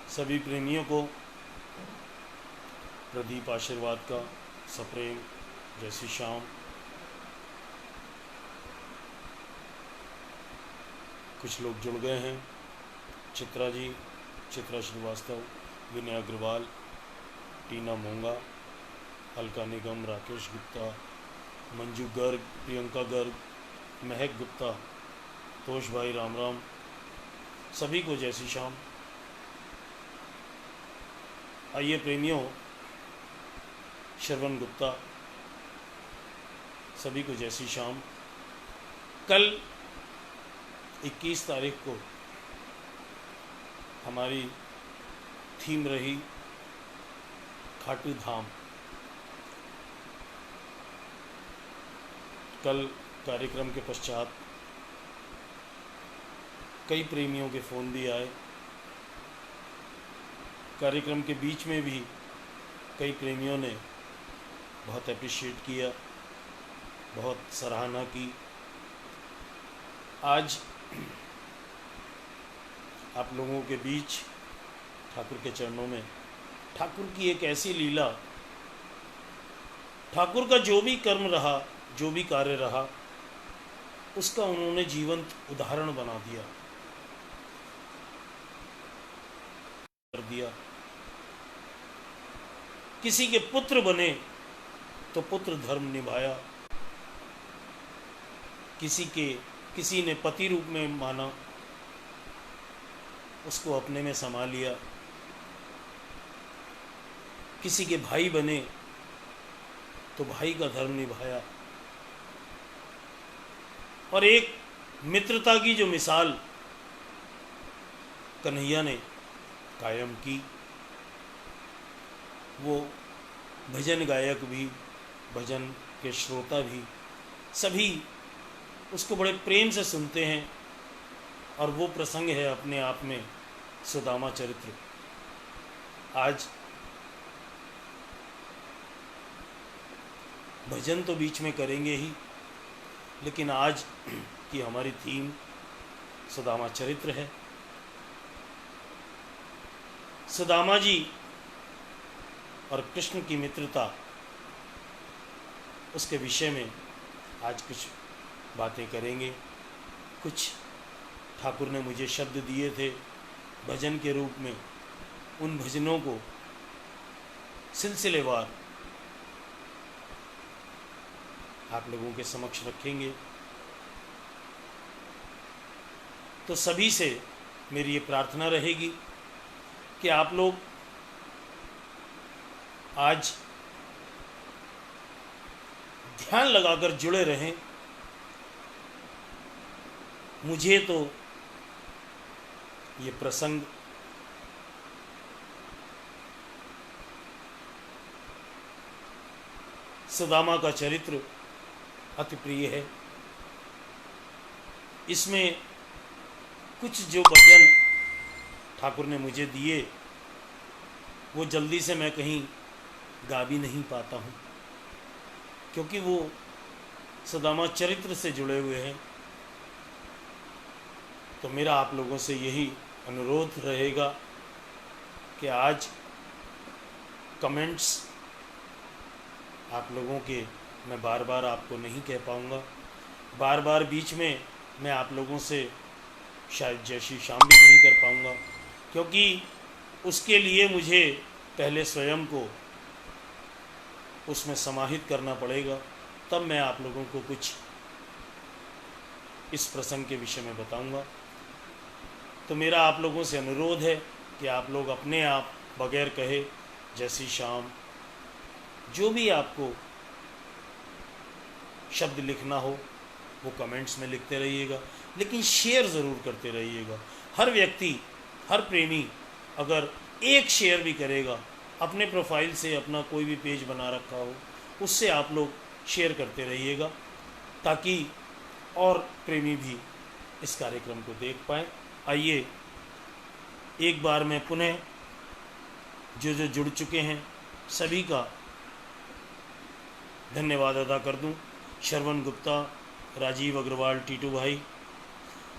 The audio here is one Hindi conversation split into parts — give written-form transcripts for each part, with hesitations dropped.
सभी प्रेमियों को प्रदीप आशीर्वाद का सप्रेम जय श्री श्याम। कुछ लोग जुड़ गए हैं। चित्रा जी, चित्रा श्रीवास्तव, विनय अग्रवाल, टीना मोंगा, अलका निगम, राकेश गुप्ता, मंजू गर्ग, प्रियंका गर्ग, महक गुप्ता, तोष भाई, राम राम, सभी को जय श्री श्याम। आइए प्रेमियों, श्रवण गुप्ता, सभी को जय श्री श्याम। कल 21 तारीख को हमारी थीम रही खाटू धाम। कल कार्यक्रम के पश्चात कई प्रेमियों के फ़ोन भी आए। कार्यक्रम के बीच में भी कई प्रेमियों ने बहुत अप्रिशिएट किया, बहुत सराहना की। आज आप लोगों के बीच ठाकुर के चरणों में ठाकुर की एक ऐसी लीला, ठाकुर का जो भी कर्म रहा, जो भी कार्य रहा, उसका उन्होंने जीवंत उदाहरण बना दिया, कर दिया। किसी के पुत्र बने तो पुत्र धर्म निभाया, किसी ने पति रूप में माना, उसको अपने में समा लिया। किसी के भाई बने तो भाई का धर्म निभाया। और एक मित्रता की जो मिसाल कन्हैया ने कायम की, वो भजन गायक भी, भजन के श्रोता भी, सभी उसको बड़े प्रेम से सुनते हैं। और वो प्रसंग है अपने आप में सुदामा चरित्र। आज भजन तो बीच में करेंगे ही, लेकिन आज की हमारी थीम सुदामा चरित्र है। सुदामा जी और कृष्ण की मित्रता, उसके विषय में आज कुछ बातें करेंगे। कुछ ठाकुर ने मुझे शब्द दिए थे भजन के रूप में, उन भजनों को सिलसिलेवार आप लोगों के समक्ष रखेंगे। तो सभी से मेरी ये प्रार्थना रहेगी कि आप लोग आज ध्यान लगाकर जुड़े रहें। मुझे तो ये प्रसंग सुदामा का चरित्र अति प्रिय है। इसमें कुछ जो भजन ठाकुर ने मुझे दिए, वो जल्दी से मैं कहीं गा भी नहीं पाता हूँ, क्योंकि वो सुदामा चरित्र से जुड़े हुए हैं। तो मेरा आप लोगों से यही अनुरोध रहेगा कि आज कमेंट्स आप लोगों के मैं बार बार आपको नहीं कह पाऊँगा, बार बार बीच में मैं आप लोगों से शायद जय श्री श्याम भी नहीं कर पाऊँगा, क्योंकि उसके लिए मुझे पहले स्वयं को उसमें समाहित करना पड़ेगा, तब मैं आप लोगों को कुछ इस प्रसंग के विषय में बताऊंगा। तो मेरा आप लोगों से अनुरोध है कि आप लोग अपने आप बगैर कहे जय श्री श्याम, जो भी आपको शब्द लिखना हो वो कमेंट्स में लिखते रहिएगा, लेकिन शेयर ज़रूर करते रहिएगा। हर व्यक्ति, हर प्रेमी अगर एक शेयर भी करेगा, अपने प्रोफाइल से अपना कोई भी पेज बना रखा हो, उससे आप लोग शेयर करते रहिएगा, ताकि और प्रेमी भी इस कार्यक्रम को देख पाएँ। आइए एक बार मैं पुनः जो जुड़ चुके हैं सभी का धन्यवाद अदा कर दूं। श्रवण गुप्ता, राजीव अग्रवाल, टीटू भाई,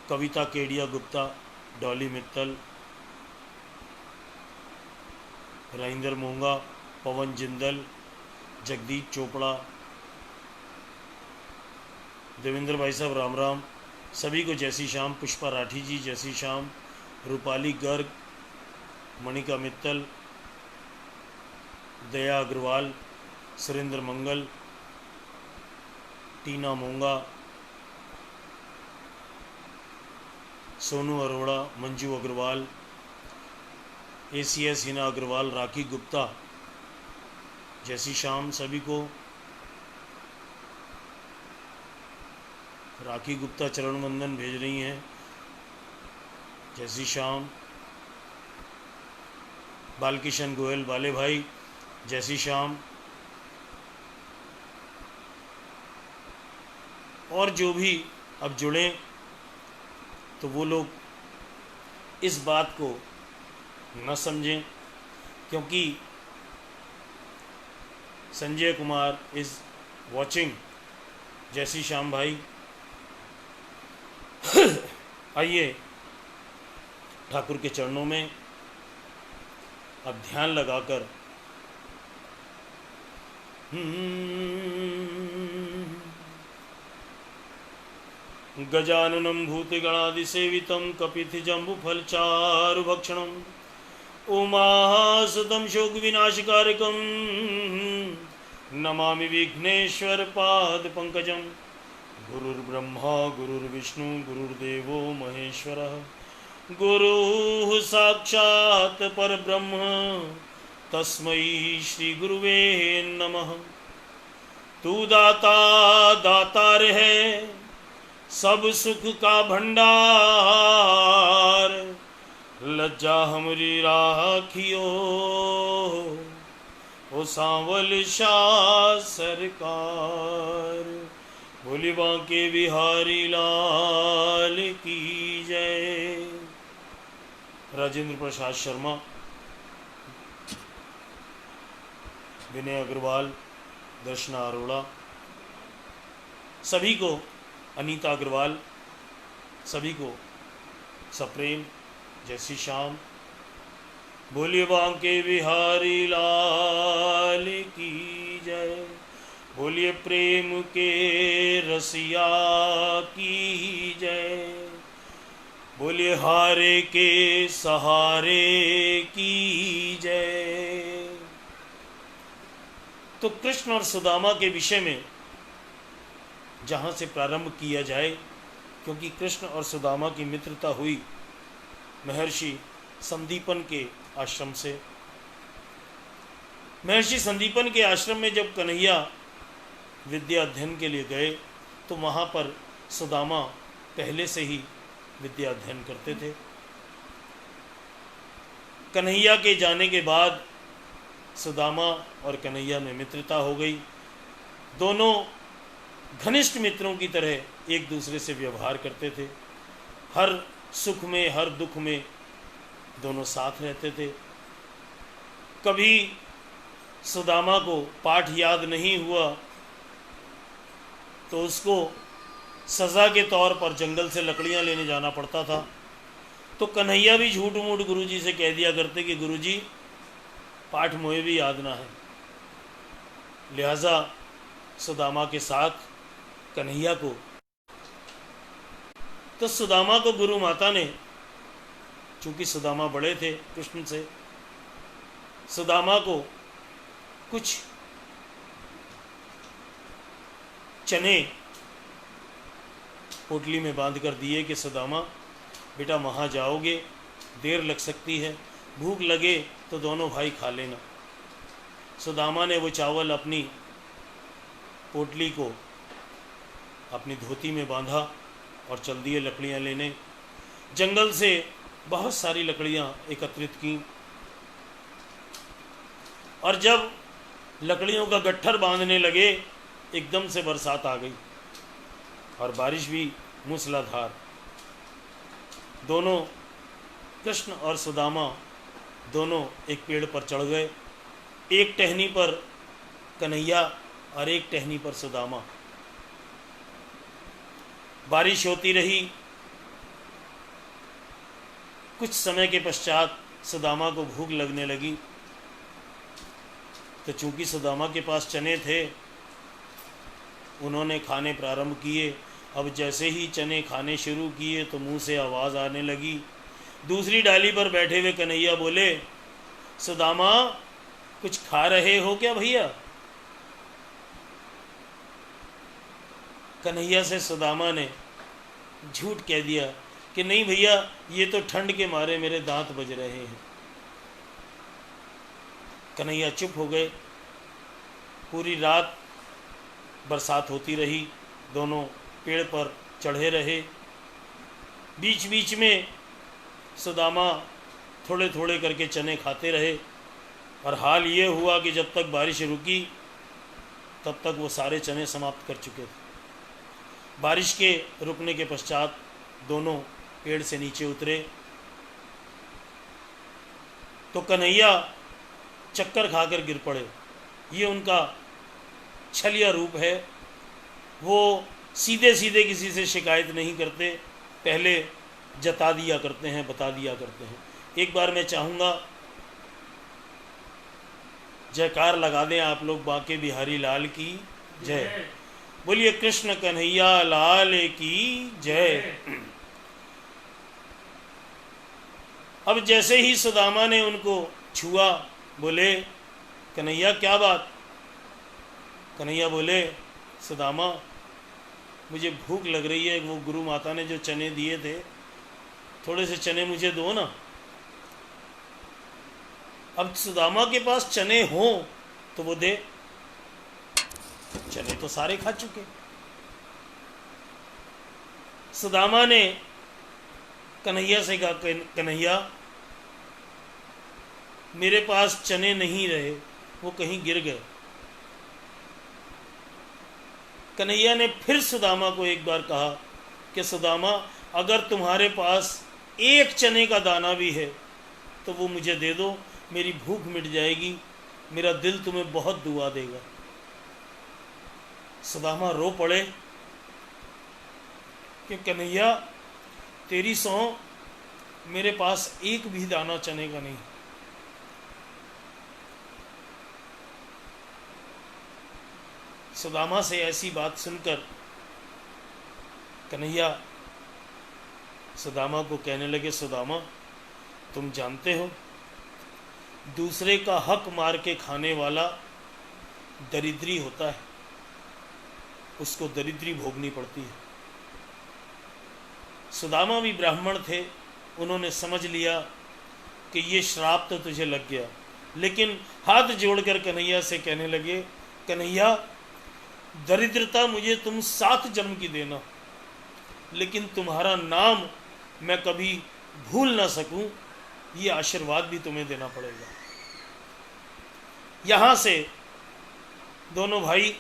कविता केडिया गुप्ता, डॉली मित्तल, राइंदर मोंगा, पवन जिंदल, जगदीप चोपड़ा, देवेंद्र भाई साहब राम राम, सभी को जय श्री श्याम। पुष्पा राठी जी जय श्री श्याम, रूपाली गर्ग, मणिका मित्तल, दया अग्रवाल, सुरेंद्र मंगल, टीना मोंगा, सोनू अरोड़ा, मंजू अग्रवाल, ACS हिना अग्रवाल, राखी गुप्ता, जय श्री श्याम सभी को। राखी गुप्ता चरण वंदन भेज रही हैं, जय श्री श्याम। बालकिशन गोयल, बाले भाई, जय श्री श्याम। और जो भी अब जुड़े तो वो लोग इस बात को न समझें, क्योंकि संजय कुमार इज़ वॉचिंग। जय श्री श्याम भाई। आइए ठाकुर के चरणों में अब ध्यान लगाकर गजाननं भूतगणादिसेवितं कपित्थजम्बुफलचारुभक्षणं उमासुतं शोकविनाशकारकं नमामि विघ्नेश्वरपादपङ्कजं। गुरुर्ब्रह्मा गुरुर्विष्णु गुरुर्देवो महेश्वरः, गुरुः साक्षात् परब्रह्म तस्मै श्री गुरुवे नमः। तू दाता दातार है सब सुख का भंडार, लज्जा हमरी राखियो ओ सांवल शाह सरकार। बोली बांके बिहारी लाल की जय। राजेंद्र प्रसाद शर्मा, विनय अग्रवाल, दर्शना अरोड़ा, सभी को, अनीता अग्रवाल, सभी को सप्रेम जय श्री श्याम। बोलिए बांके बिहारी लाल की जय। बोलिए प्रेम के रसिया की जय। बोलिए हारे के सहारे की जय। तो कृष्ण और सुदामा के विषय में जहाँ से प्रारंभ किया जाए, क्योंकि कृष्ण और सुदामा की मित्रता हुई महर्षि संदीपन के आश्रम से। महर्षि संदीपन के आश्रम में जब कन्हैया विद्या अध्ययन के लिए गए तो वहाँ पर सुदामा पहले से ही विद्या अध्ययन करते थे। कन्हैया के जाने के बाद सुदामा और कन्हैया में मित्रता हो गई। दोनों घनिष्ठ मित्रों की तरह एक दूसरे से व्यवहार करते थे। हर सुख में हर दुख में दोनों साथ रहते थे। कभी सुदामा को पाठ याद नहीं हुआ तो उसको सज़ा के तौर पर जंगल से लकड़ियाँ लेने जाना पड़ता था। तो कन्हैया भी झूठ मूठ गुरुजी से कह दिया करते कि गुरुजी पाठ मोए भी याद ना है। लिहाजा सुदामा के साथ कन्हैया को, तो सुदामा को गुरु माता ने, चूंकि सुदामा बड़े थे कृष्ण से, सुदामा को कुछ चने पोटली में बांध कर दिए कि सुदामा बेटा वहाँ जाओगे, देर लग सकती है, भूख लगे तो दोनों भाई खा लेना। सुदामा ने वो चावल अपनी पोटली को अपनी धोती में बांधा और चल दिए लकड़ियाँ लेने। जंगल से बहुत सारी लकड़ियाँ एकत्रित की और जब लकड़ियों का गट्ठर बांधने लगे एकदम से बरसात आ गई। और बारिश भी मूसलाधार। दोनों कृष्ण और सुदामा दोनों एक पेड़ पर चढ़ गए, एक टहनी पर कन्हैया और एक टहनी पर सुदामा। बारिश होती रही। कुछ समय के पश्चात सुदामा को भूख लगने लगी, तो चूंकि सुदामा के पास चने थे, उन्होंने खाने प्रारंभ किए। अब जैसे ही चने खाने शुरू किए तो मुंह से आवाज़ आने लगी। दूसरी डाली पर बैठे हुए कन्हैया बोले, सुदामा कुछ खा रहे हो क्या भैया? कन्हैया से सुदामा ने झूठ कह दिया कि नहीं भैया, ये तो ठंड के मारे मेरे दांत बज रहे हैं। कन्हैया चुप हो गए। पूरी रात बरसात होती रही, दोनों पेड़ पर चढ़े रहे। बीच बीच में सुदामा थोड़े थोड़े करके चने खाते रहे, और हाल ये हुआ कि जब तक बारिश रुकी तब तक वो सारे चने समाप्त कर चुके थे। बारिश के रुकने के पश्चात दोनों पेड़ से नीचे उतरे तो कन्हैया चक्कर खाकर गिर पड़े। ये उनका छलिया रूप है। वो सीधे सीधे किसी से शिकायत नहीं करते, पहले जता दिया करते हैं, बता दिया करते हैं। एक बार मैं चाहूँगा जयकार लगा दें आप लोग, बांके बिहारी लाल की जय। बोलिए कृष्ण कन्हैया लाल की जय। अब जैसे ही सुदामा ने उनको छुआ, बोले कन्हैया क्या बात? कन्हैया बोले, सुदामा मुझे भूख लग रही है, वो गुरु माता ने जो चने दिए थे, थोड़े से चने मुझे दो ना। अब सुदामा के पास चने हों तो वो दे, चने तो सारे खा चुके। सुदामा ने कन्हैया से कहा, कन्हैया मेरे पास चने नहीं रहे, वो कहीं गिर गए। कन्हैया ने फिर सुदामा को एक बार कहा कि सुदामा अगर तुम्हारे पास एक चने का दाना भी है तो वो मुझे दे दो, मेरी भूख मिट जाएगी, मेरा दिल तुम्हें बहुत दुआ देगा। सुदामा रो पड़े कि कन्हैया तेरी सौं, मेरे पास एक भी दाना चने का नहीं। सुदामा से ऐसी बात सुनकर कन्हैया सुदामा को कहने लगे, सुदामा तुम जानते हो दूसरे का हक मार के खाने वाला दरिद्री होता है, उसको दरिद्री भोगनी पड़ती है। सुदामा भी ब्राह्मण थे, उन्होंने समझ लिया कि ये श्राप तो तुझे लग गया, लेकिन हाथ जोड़कर कन्हैया से कहने लगे, कन्हैया दरिद्रता मुझे तुम 7 जन्म की देना, लेकिन तुम्हारा नाम मैं कभी भूल ना सकूं, ये आशीर्वाद भी तुम्हें देना पड़ेगा। यहाँ से दोनों भाई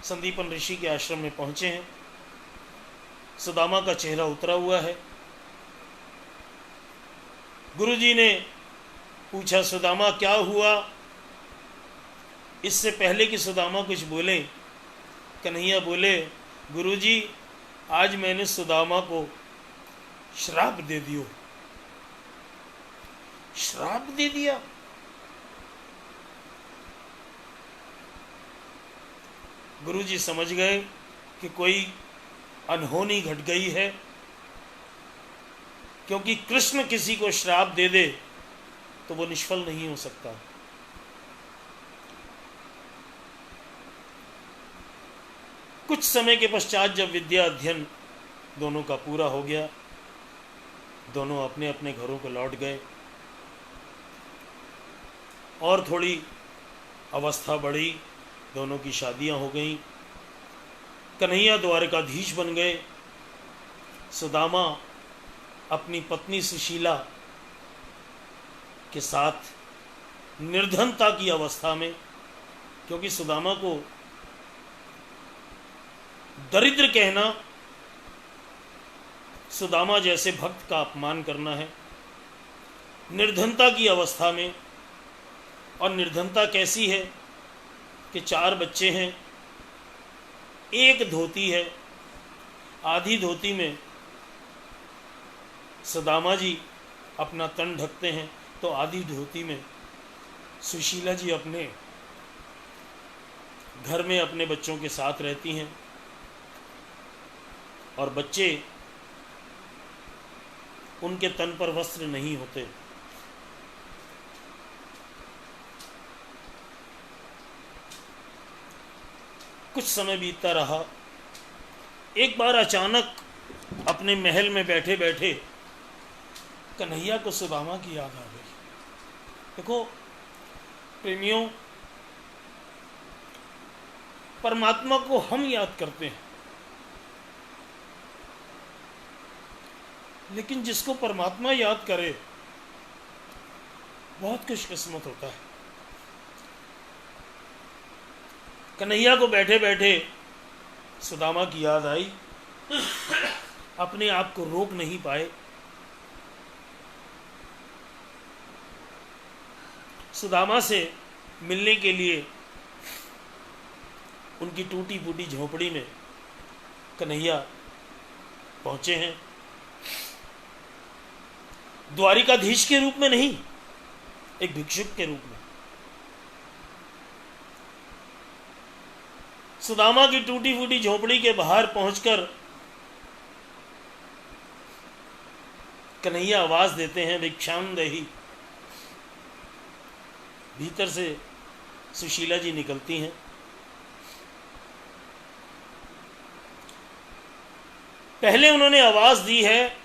संदीपन ऋषि के आश्रम में पहुंचे हैं। सुदामा का चेहरा उतरा हुआ है। गुरुजी ने पूछा, सुदामा क्या हुआ? इससे पहले कि सुदामा कुछ बोले, कन्हैया बोले, गुरुजी आज मैंने सुदामा को श्राप दे दियो। श्राप दे दिया? गुरुजी समझ गए कि कोई अनहोनी घट गई है, क्योंकि कृष्ण किसी को श्राप दे दे तो वो निष्फल नहीं हो सकता। कुछ समय के पश्चात जब विद्या अध्ययन दोनों का पूरा हो गया, दोनों अपने अपने घरों को लौट गए और थोड़ी अवस्था बढ़ी, दोनों की शादियां हो गईं। कन्हैया द्वारकाधीश बन गए। सुदामा अपनी पत्नी सुशीला के साथ निर्धनता की अवस्था में, क्योंकि सुदामा को दरिद्र कहना सुदामा जैसे भक्त का अपमान करना है निर्धनता की अवस्था में। और निर्धनता कैसी है कि 4 बच्चे हैं, एक धोती है, आधी धोती में सुदामा जी अपना तन ढकते हैं, तो आधी धोती में सुशीला जी अपने घर में अपने बच्चों के साथ रहती हैं। और बच्चे, उनके तन पर वस्त्र नहीं होते। कुछ समय बीतता रहा। एक बार अचानक अपने महल में बैठे बैठे कन्हैया को सुदामा की याद आ गई। देखो प्रेमियों, परमात्मा को हम याद करते हैं, लेकिन जिसको परमात्मा याद करे बहुत खुशकिस्मत होता है। कन्हैया को बैठे बैठे सुदामा की याद आई, अपने आप को रोक नहीं पाए। सुदामा से मिलने के लिए उनकी टूटी फूटी झोपड़ी में कन्हैया पहुंचे हैं। द्वारिकाधीश के रूप में नहीं, एक भिक्षुक के रूप में। सुदामा की टूटी फूटी झोपड़ी के बाहर पहुंचकर कन्हैया आवाज देते हैं, भिक्षाम देहि। भीतर से सुशीला जी निकलती हैं। पहले उन्होंने आवाज दी है,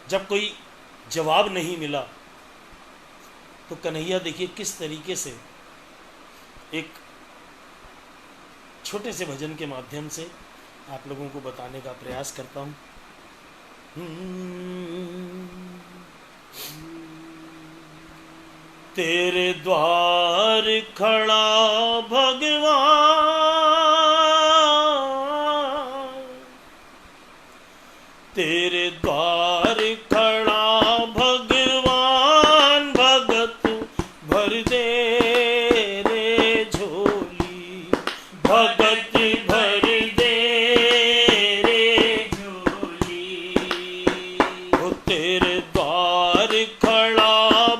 जब कोई जवाब नहीं मिला तो कन्हैया देखिए किस तरीके से एक छोटे से भजन के माध्यम से आप लोगों को बताने का प्रयास करता हूं। तेरे द्वार खड़ा भगवान, तेरे द्वार खड़ा भगवान, भगत भर दे रे झोली, भगत भर दे रे झोली। वो तेरे द्वार खड़ा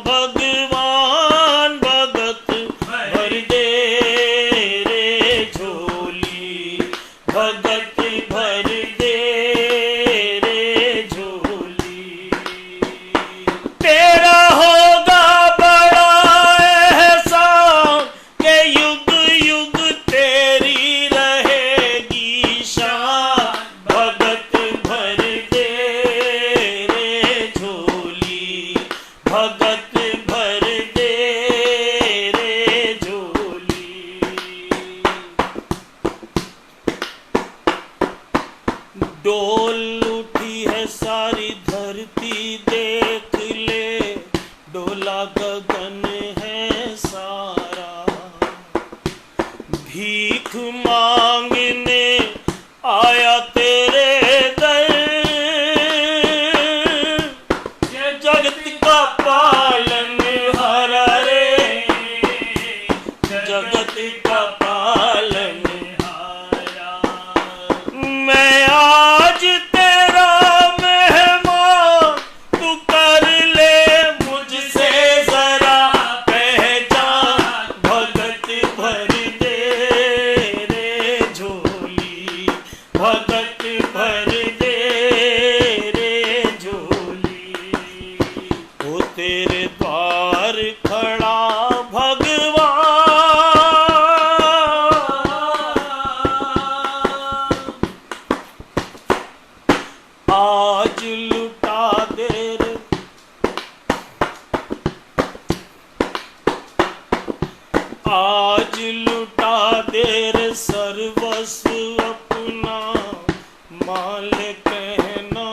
भगवान, भगत भर दे रे झोली, भगत भर दे रे झोली। तेरा होगा बड़ा एहसान के युग युग तेरी रहेगी शान, भगत भर दे रे झोली, भगत भर दे रे झोली। डोल उठी है सारी धरती देख ले, डोला गगन है सारा, भीख मांगने आया तेरे दर, ये जगत का पालन हारा रे, जगत का पालन हारा। मैं आज तेरा मेहमान, तू कर ले मुझसे जरा पहचान, भगत भर दे रे झोली, भगत भर दे रे झोली। वो तेरे द्वार खड़ा भगवान, आज लुटा दे रे, आज लुटा दे रे सर्वस्व अपना, माल कहना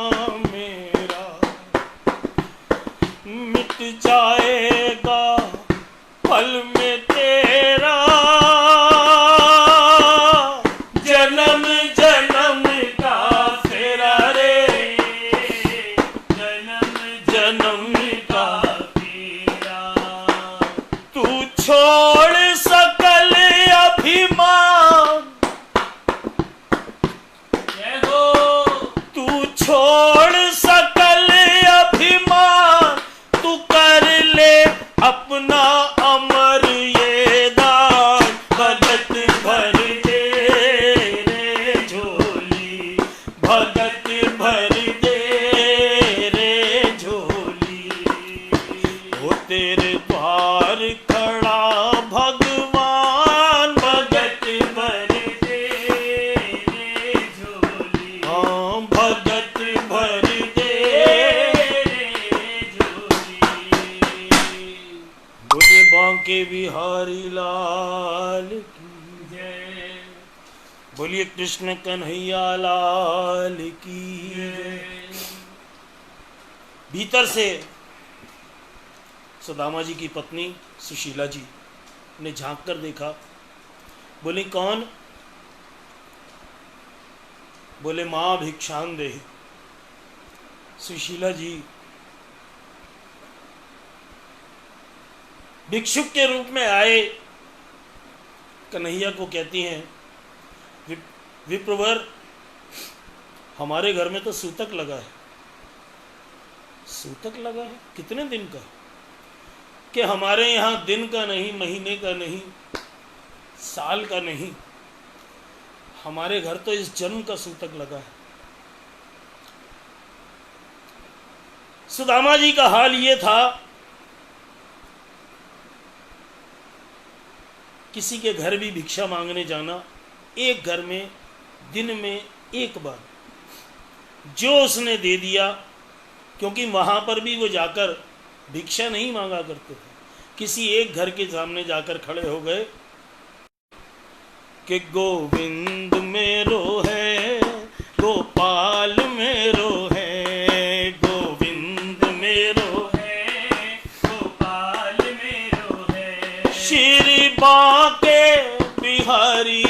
मेरा मिट जाएगा पल में तेरा, जन्म जन्म छोड़ सकल अभिमान, तू कर ले अपना अमर ये दान। भगत भर दे रे झोली, भगत भर दे रे झोली। वो तेरे द्वार खड़ा भगवान, भगत भर दे रे झोली। हाँ, भगत भर दे रे झोली। बोलिए बांके बिहारी लाल की जय, बोलिए कृष्ण कन्हैया लाल की जय। भीतर से सुदामा जी की पत्नी सुशीला जी ने झांक कर देखा। बोली कौन? बोले मां भिक्षान दे। सुशीला जी भिक्षुक के रूप में आए। कन्हैया को कहती हैं, विप्रवर हमारे घर में तो सूतक लगा है। सूतक लगा है? कितने दिन का? कि हमारे यहाँ दिन का नहीं, महीने का नहीं, साल का नहीं, हमारे घर तो इस जन्म का सूतक लगा है। सुदामा जी का हाल ये था, किसी के घर भी भिक्षा मांगने जाना, एक घर में दिन में एक बार, जो उसने दे दिया, क्योंकि वहां पर भी वो जाकर भिक्षा नहीं मांगा करते थे। किसी एक घर के सामने जाकर खड़े हो गए कि गोविंद मेरो है, गोपाल मेरो है, गोविंद मेरो है, गोपाल मेरो है। श्री बांके बिहारी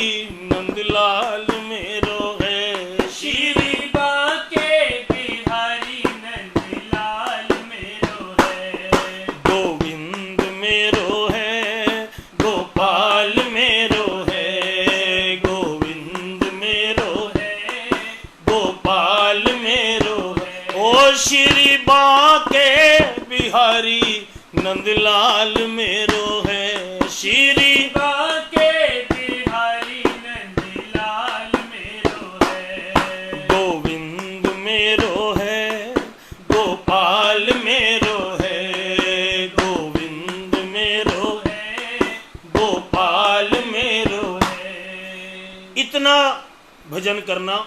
नंदलाल मेरो है, श्री बांके बिहारी नंदलाल मेरो है। गोविंद मेरो है, गोपाल मेरो है, गोविंद मेरो है, गोपाल मेरो है। ओ श्री बांके बिहारी नंदलाल मेरो है, श्री बांके बिहारी नंदलाल मेरो है। गोविंद मेरो है, गोपाल मेरो है, गोविंद मेरो है, गोपाल मेरो है। इतना भजन करना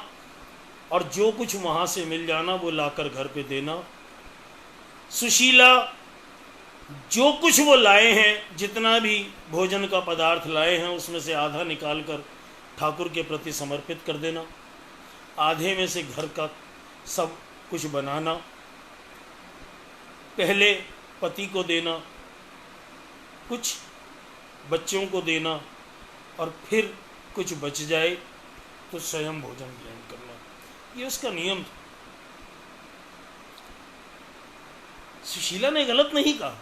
और जो कुछ वहां से मिल जाना वो लाकर घर पे देना। सुशीला जो कुछ वो लाए हैं, जितना भी भोजन का पदार्थ लाए हैं, उसमें से आधा निकालकर ठाकुर के प्रति समर्पित कर देना, आधे में से घर का सब कुछ बनाना, पहले पति को देना, कुछ बच्चों को देना, और फिर कुछ बच जाए तो स्वयं भोजन ग्रहण करना। ये उसका नियम था। सुशीला ने गलत नहीं कहा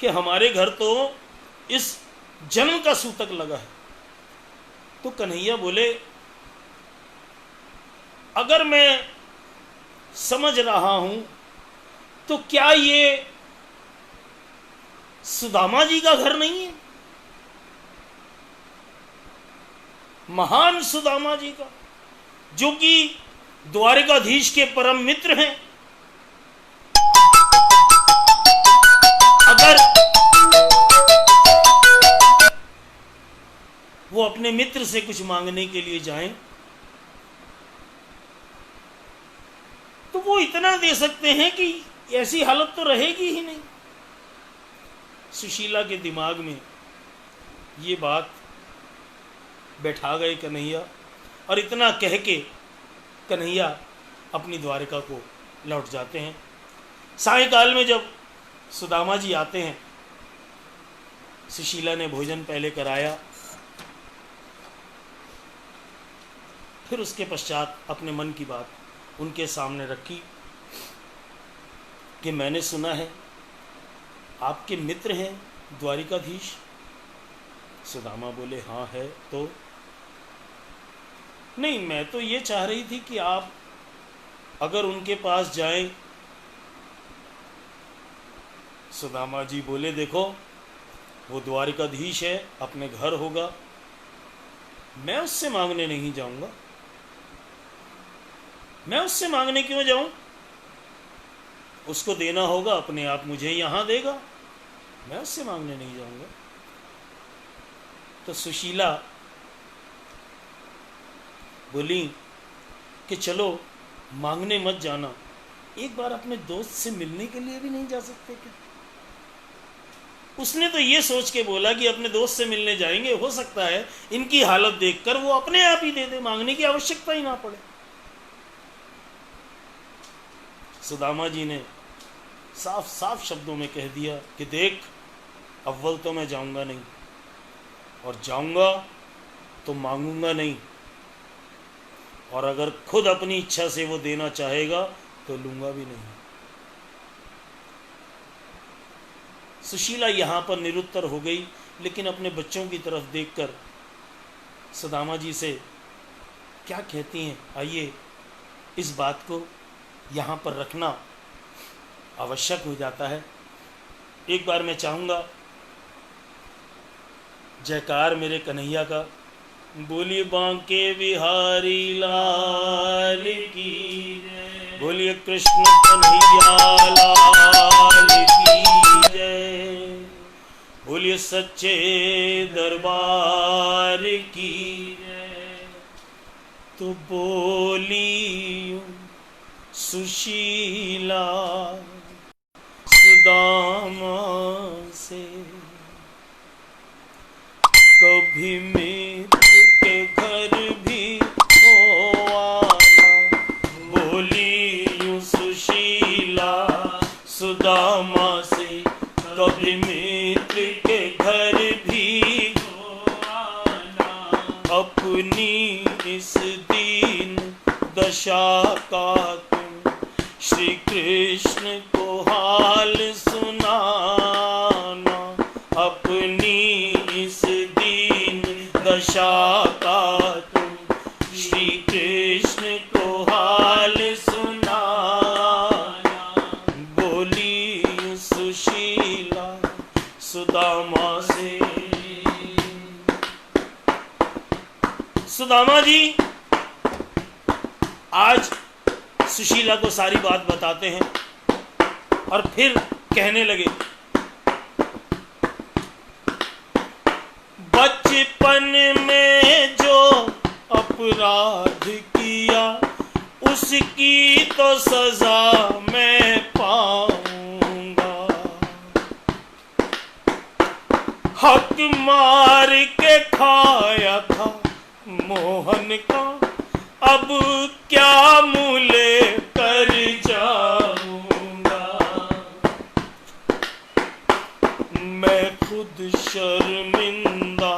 कि हमारे घर तो इस जन्म का सूतक लगा है। तो कन्हैया बोले, अगर मैं समझ रहा हूं तो क्या ये सुदामा जी का घर नहीं है? महान सुदामा जी का, जो कि द्वारिकाधीश के परम मित्र हैं। अगर वो अपने मित्र से कुछ मांगने के लिए जाएं तो वो इतना दे सकते हैं कि ऐसी हालत तो रहेगी ही नहीं। सुशीला के दिमाग में ये बात बैठा गए कन्हैया, और इतना कह के कन्हैया अपनी द्वारिका को लौट जाते हैं। सायंकाल में जब सुदामा जी आते हैं, सुशीला ने भोजन पहले कराया, फिर उसके पश्चात अपने मन की बात उनके सामने रखी कि मैंने सुना है आपके मित्र हैं द्वारिकाधीश। सुदामा बोले, हाँ है। तो नहीं, मैं तो ये चाह रही थी कि आप अगर उनके पास जाएं, सुदामा जी बोले देखो वो द्वारिकाधीश है, अपने घर होगा, मैं उससे मांगने नहीं जाऊंगा। मैं उससे मांगने क्यों जाऊं? उसको देना होगा अपने आप मुझे यहां देगा, मैं उससे मांगने नहीं जाऊंगा। तो सुशीला बोली कि चलो मांगने मत जाना, एक बार अपने दोस्त से मिलने के लिए भी नहीं जा सकते क्या? उसने तो ये सोच के बोला कि अपने दोस्त से मिलने जाएंगे, हो सकता है इनकी हालत देखकर वो अपने आप ही दे दे, मांगने की आवश्यकता ही ना पड़े। सुदामा जी ने साफ साफ शब्दों में कह दिया कि देख, अव्वल तो मैं जाऊंगा नहीं, और जाऊंगा तो मांगूंगा नहीं, और अगर खुद अपनी इच्छा से वो देना चाहेगा तो लूंगा भी नहीं। सुशीला यहां पर निरुत्तर हो गई, लेकिन अपने बच्चों की तरफ देखकर सुदामा जी से क्या कहती हैं, आइए इस बात को यहाँ पर रखना आवश्यक हो जाता है। एक बार मैं चाहूँगा जयकार मेरे कन्हैया का, बोलिए बांके बिहारी लाल की जय, बोलिए कृष्ण कन्हैया लाल की जय, बोलिए सच्चे दरबार की जय। तो बोली सुशीला सुदामा से, कभी मित्र के घर भी हो आना। बोली यूं सुशीला सुदामा से, कभी मित्र के घर भी हो आना। अपनी इस दीन दशा का तुम श्री कृष्ण को हाल सुनाना। अपनी इस दीन दशा का तुम श्री कृष्ण को हाल सुनाना। बोली सुशीला सुदामा से। सुदामा जी आज सुशीला को सारी बात बताते हैं और फिर कहने लगे, बचपन में जो अपराध किया उसकी तो सजा मैं पाऊंगा। हक मार के खाया था मोहन का, अब क्या मूले कर जाऊंगा। मैं खुद शर्मिंदा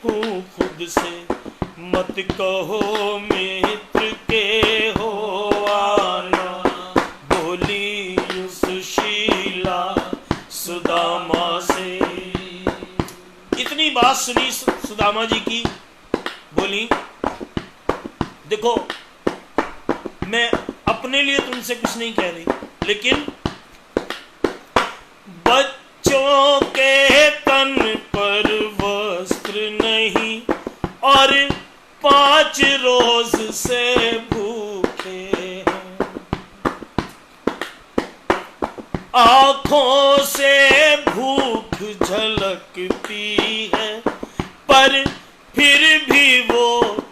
हूँ खुद से, मत कहो मित्र के हो आना। बोली सुशीला सुदामा से। इतनी बात सुनी सुदामा जी की, बोली देखो मैं अपने लिए तुमसे कुछ नहीं कह रही, लेकिन बच्चों के तन पर वस्त्र नहीं और 5 रोज से भूखे हैं। आंखों से भूख झलकती है पर फिर भी वो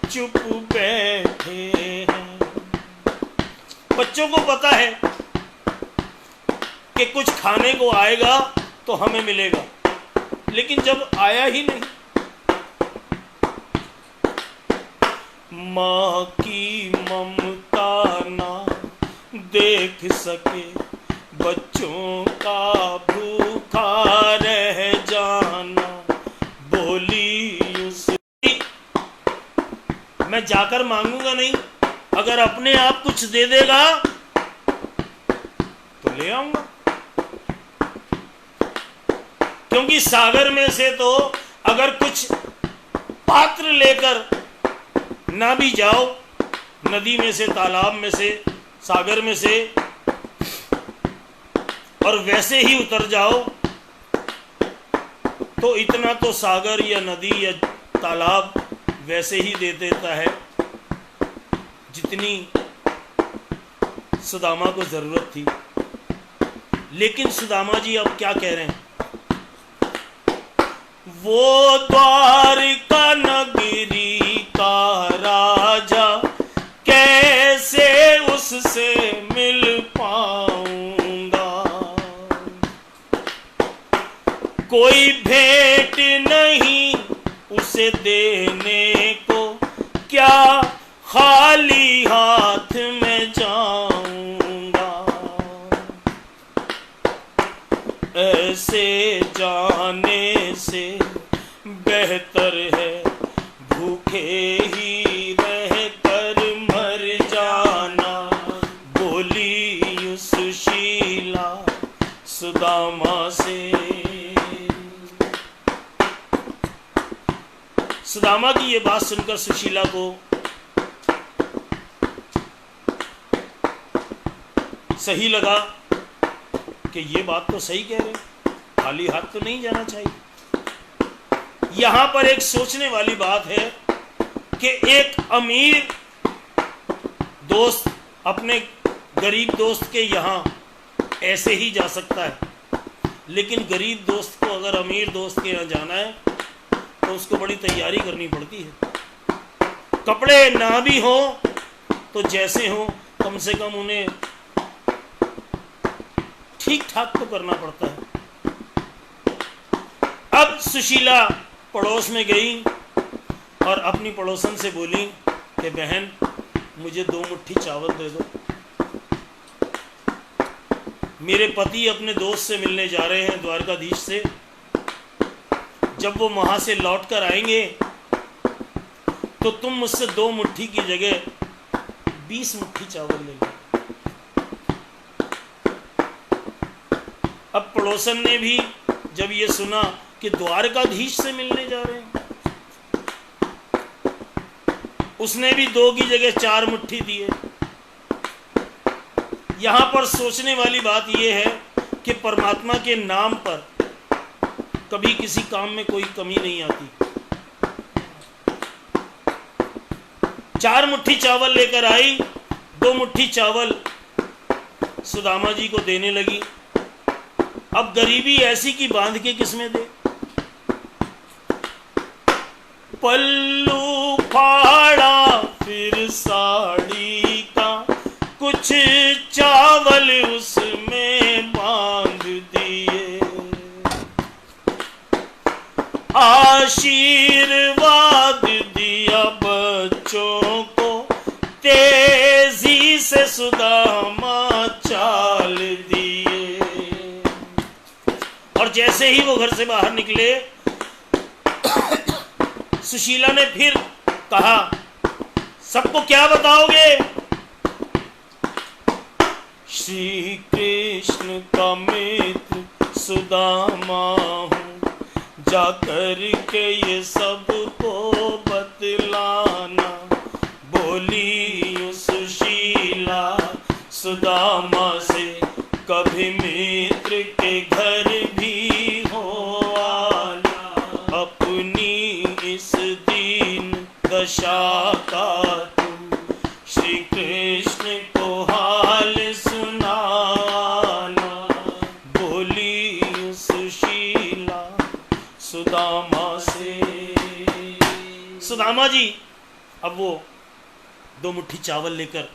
चुप बैठे हैं। बच्चों को पता है कि कुछ खाने को आएगा तो हमें मिलेगा, लेकिन जब आया ही नहीं। माँ की ममता ना देख सके बच्चों का भूखा रह जाना। बोली मैं जाकर मांगूंगा नहीं, अगर अपने आप कुछ दे देगा तो ले आऊंगा। क्योंकि सागर में से तो अगर कुछ पात्र लेकर ना भी जाओ, नदी में से तालाब में से सागर में से और वैसे ही उतर जाओ तो इतना तो सागर या नदी या तालाब वैसे ही दे देता है जितनी सुदामा को जरूरत थी। लेकिन सुदामा जी अब क्या कह रहे हैं? वो द्वारका नगरी का राजा कैसे उससे मिल पाऊंगा, कोई भेंट नहीं उसे देने को, क्या खाली हाथ में जाऊंगा। ऐसे जाने से बेहतर है भूखे ही रह कर मर जाना, बोली सुशीला सुदामा से। सुदामा की ये बात सुनकर सुशीला को सही लगा कि ये बात तो सही कह रहे, खाली हाथ तो नहीं जाना चाहिए। यहां पर एक सोचने वाली बात है कि एक अमीर दोस्त अपने गरीब दोस्त के यहां ऐसे ही जा सकता है, लेकिन गरीब दोस्त को अगर अमीर दोस्त के यहां जाना है तो उसको बड़ी तैयारी करनी पड़ती है। कपड़े ना भी हो तो जैसे हो कम से कम उन्हें ठीक ठाक तो करना पड़ता है। अब सुशीला पड़ोस में गई और अपनी पड़ोसन से बोली कि बहन मुझे 2 मुट्ठी चावल दे दो, मेरे पति अपने दोस्त से मिलने जा रहे हैं द्वारकाधीश से, जब वो वहां से लौट कर आएंगे तो तुम मुझसे 2 मुट्ठी की जगह 20 मुट्ठी चावल ले लो। अब पड़ोसन ने भी जब ये सुना कि द्वारकाधीश से मिलने जा रहे हैं, उसने भी 2 की जगह 4 मुट्ठी दिए। यहां पर सोचने वाली बात यह है कि परमात्मा के नाम पर कभी किसी काम में कोई कमी नहीं आती। 4 मुट्ठी चावल लेकर आई, 2 मुट्ठी चावल सुदामा जी को देने लगी। अब गरीबी ऐसी की बांध के किसमें दे। पल्लू फाड़ा फिर साड़ी का, कुछ चावल उसमें बांध दिए, आशीर्वाद दिया बच्चों को, तेजी से सुदामा चाल दिए। और जैसे ही वो घर से बाहर निकले, सुशीला ने फिर कहा सबको क्या बताओगे? श्री कृष्ण का मित्र सुदामा हूँ, जाकर के ये सबको बतलाना, बोली सुशीला सुदामा से, कभी मित्र के घर भी हो आना, अपनी इस दीन दशा का तुम श्री कृष्ण को हाल सुनाना, बोली सुशीला सुदामा से। सुदामा जी अब वो 2 मुट्ठी चावल लेकर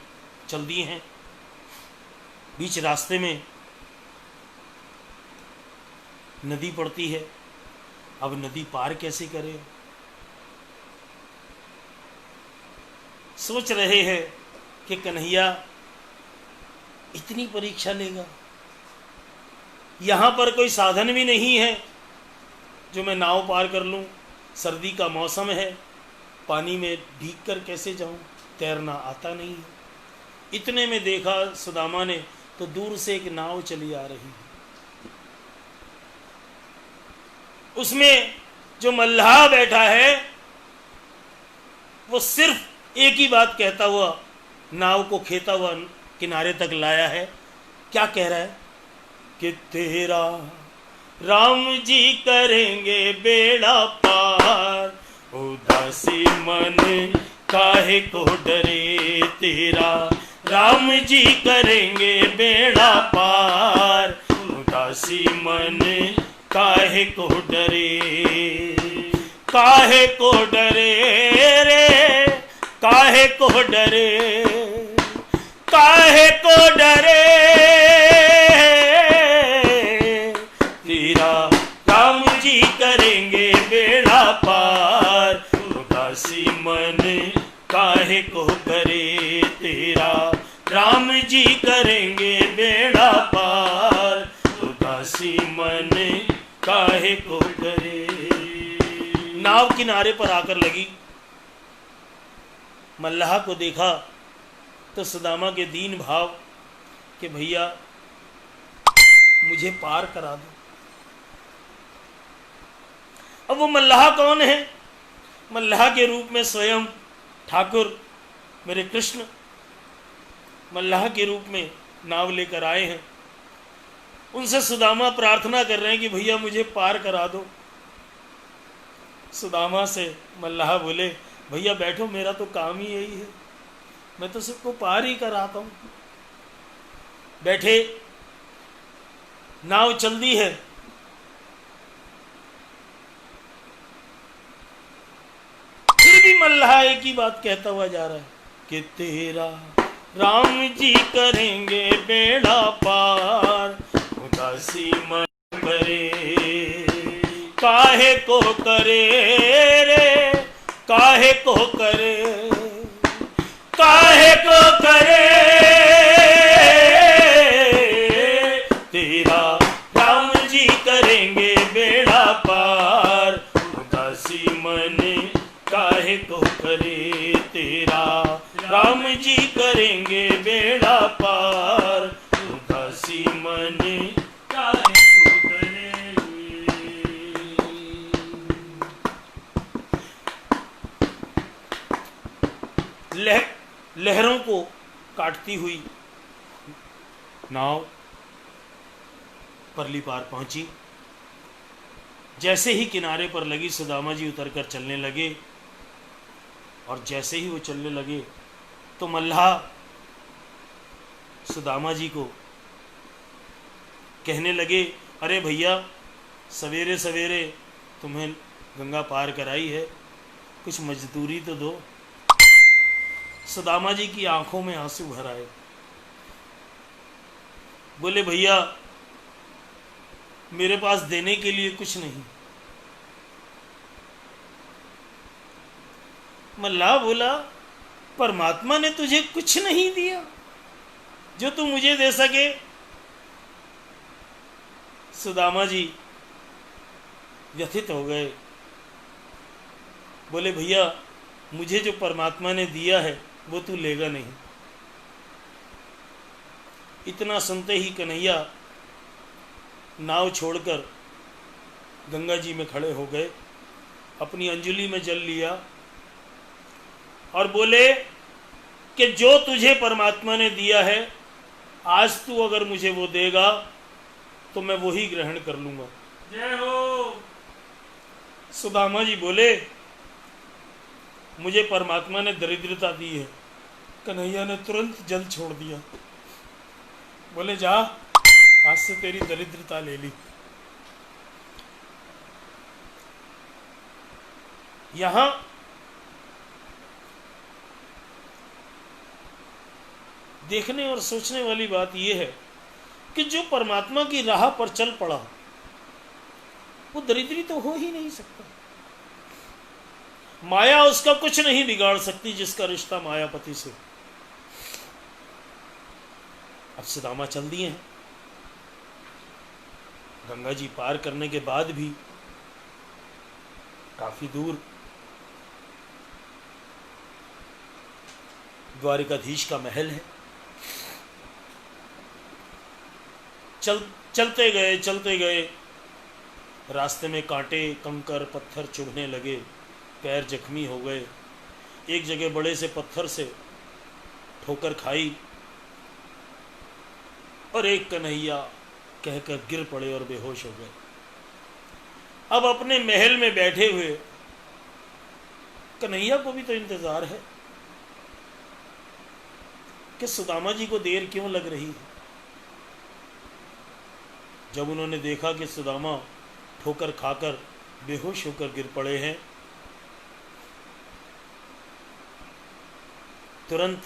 चल दिए हैं। बीच रास्ते में नदी पड़ती है। अब नदी पार कैसे करें? सोच रहे हैं कि कन्हैया इतनी परीक्षा लेगा, यहां पर कोई साधन भी नहीं है जो मैं नाव पार कर लूं, सर्दी का मौसम है, पानी में भीग कर कैसे जाऊं, तैरना आता नहीं है। इतने में देखा सुदामा ने तो दूर से एक नाव चली आ रही है। उसमें जो मल्लाह बैठा है वो सिर्फ एक ही बात कहता हुआ नाव को खेता हुआ किनारे तक लाया है। क्या कह रहा है कि तेरा राम जी करेंगे बेड़ा पार, उदासी मन काहे को डरे, तेरा राम जी करेंगे बेड़ा पार, उदासी मन काहे को डरे, काहे को डरे रे, काहे को डरे, काहे को डरे, तेरा राम जी करेंगे बेड़ा पार, उदासी मन काहे को करे, तेरा राम जी करेंगे बेड़ा पार, उदासी मन काहे को करे। नाव किनारे पर आकर लगी। मल्लाह को देखा तो सुदामा के दीन भाव कि भैया मुझे पार करा दो। अब वो मल्लाह कौन है? मल्लाह के रूप में स्वयं ठाकुर मेरे कृष्ण मल्लाह के रूप में नाव लेकर आए हैं। उनसे सुदामा प्रार्थना कर रहे हैं कि भैया मुझे पार करा दो। सुदामा से मल्लाह बोले, भैया बैठो, मेरा तो काम ही यही है, मैं तो सबको पार ही कराता हूं। बैठे, नाव चल दी है। फिर भी मल्लाह एक ही बात कहता हुआ जा रहा है कि तेरा राम जी करेंगे बेड़ा पार, उदासी मन करे, काहे को करे रे, काहे को करे, काहे को करे, तेरा राम जी करेंगे बेड़ा पार, उदासी मन काहे को करे, तेरा राम जी करेंगे बेड़ा पार, उदासी मन काहे को करे। लहरों को काटती हुई नाव परली पार पहुंची। जैसे ही किनारे पर लगी, सुदामा जी उतरकर चलने लगे, और जैसे ही वो चलने लगे तो मल्लाह सुदामा जी को कहने लगे, अरे भैया सवेरे सवेरे तुम्हें गंगा पार कराई है, कुछ मजदूरी तो दो। सुदामा जी की आंखों में आंसू भर आए। बोले, भैया मेरे पास देने के लिए कुछ नहीं। मल्लाह बोला, परमात्मा ने तुझे कुछ नहीं दिया जो तू मुझे दे सके? सुदामा जी व्यथित हो गए। बोले, भैया मुझे जो परमात्मा ने दिया है वो तू लेगा नहीं। इतना सुनते ही कन्हैया नाव छोड़कर गंगा जी में खड़े हो गए, अपनी अंजलि में जल लिया और बोले कि जो तुझे परमात्मा ने दिया है, आज तू अगर मुझे वो देगा तो मैं वही ग्रहण कर लूंगा। जय हो। सुदामा जी बोले, मुझे परमात्मा ने दरिद्रता दी है। कन्हैया ने तुरंत जल छोड़ दिया। बोले, जा, आज से तेरी दरिद्रता ले ली। यहां देखने और सोचने वाली बात यह है कि जो परमात्मा की राह पर चल पड़ा वो दरिद्री तो हो ही नहीं सकता। माया उसका कुछ नहीं बिगाड़ सकती जिसका रिश्ता मायापति से। अब सुदामा चल दिए हैं। गंगा जी पार करने के बाद भी काफी दूर द्वारिकाधीश का महल है। चलते गए, रास्ते में कांटे, कंकर, पत्थर चुभने लगे, पैर जख्मी हो गए। एक जगह बड़े से पत्थर से ठोकर खाई और एक कन्हैया कहकर गिर पड़े और बेहोश हो गए। अब अपने महल में बैठे हुए कन्हैया को भी तो इंतजार है कि सुदामा जी को देर क्यों लग रही है। जब उन्होंने देखा कि सुदामा ठोकर खाकर बेहोश होकर गिर पड़े हैं, तुरंत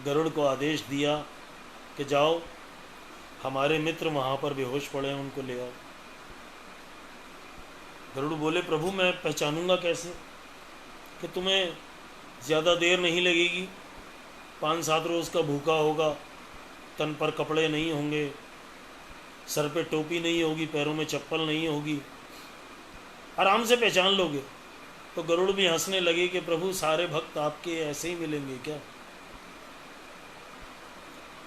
गरुड़ को आदेश दिया कि जाओ, हमारे मित्र वहां पर बेहोश पड़े हैं, उनको ले आओ। गरुड़ बोले, प्रभु मैं पहचानूंगा कैसे कि तुम्हें ज़्यादा देर नहीं लगेगी, 5-7 रोज़ का भूखा होगा, तन पर कपड़े नहीं होंगे, सर पे टोपी नहीं होगी, पैरों में चप्पल नहीं होगी, आराम से पहचान लोगे। तो गरुड़ भी हंसने लगे कि प्रभु सारे भक्त आपके ऐसे ही मिलेंगे क्या,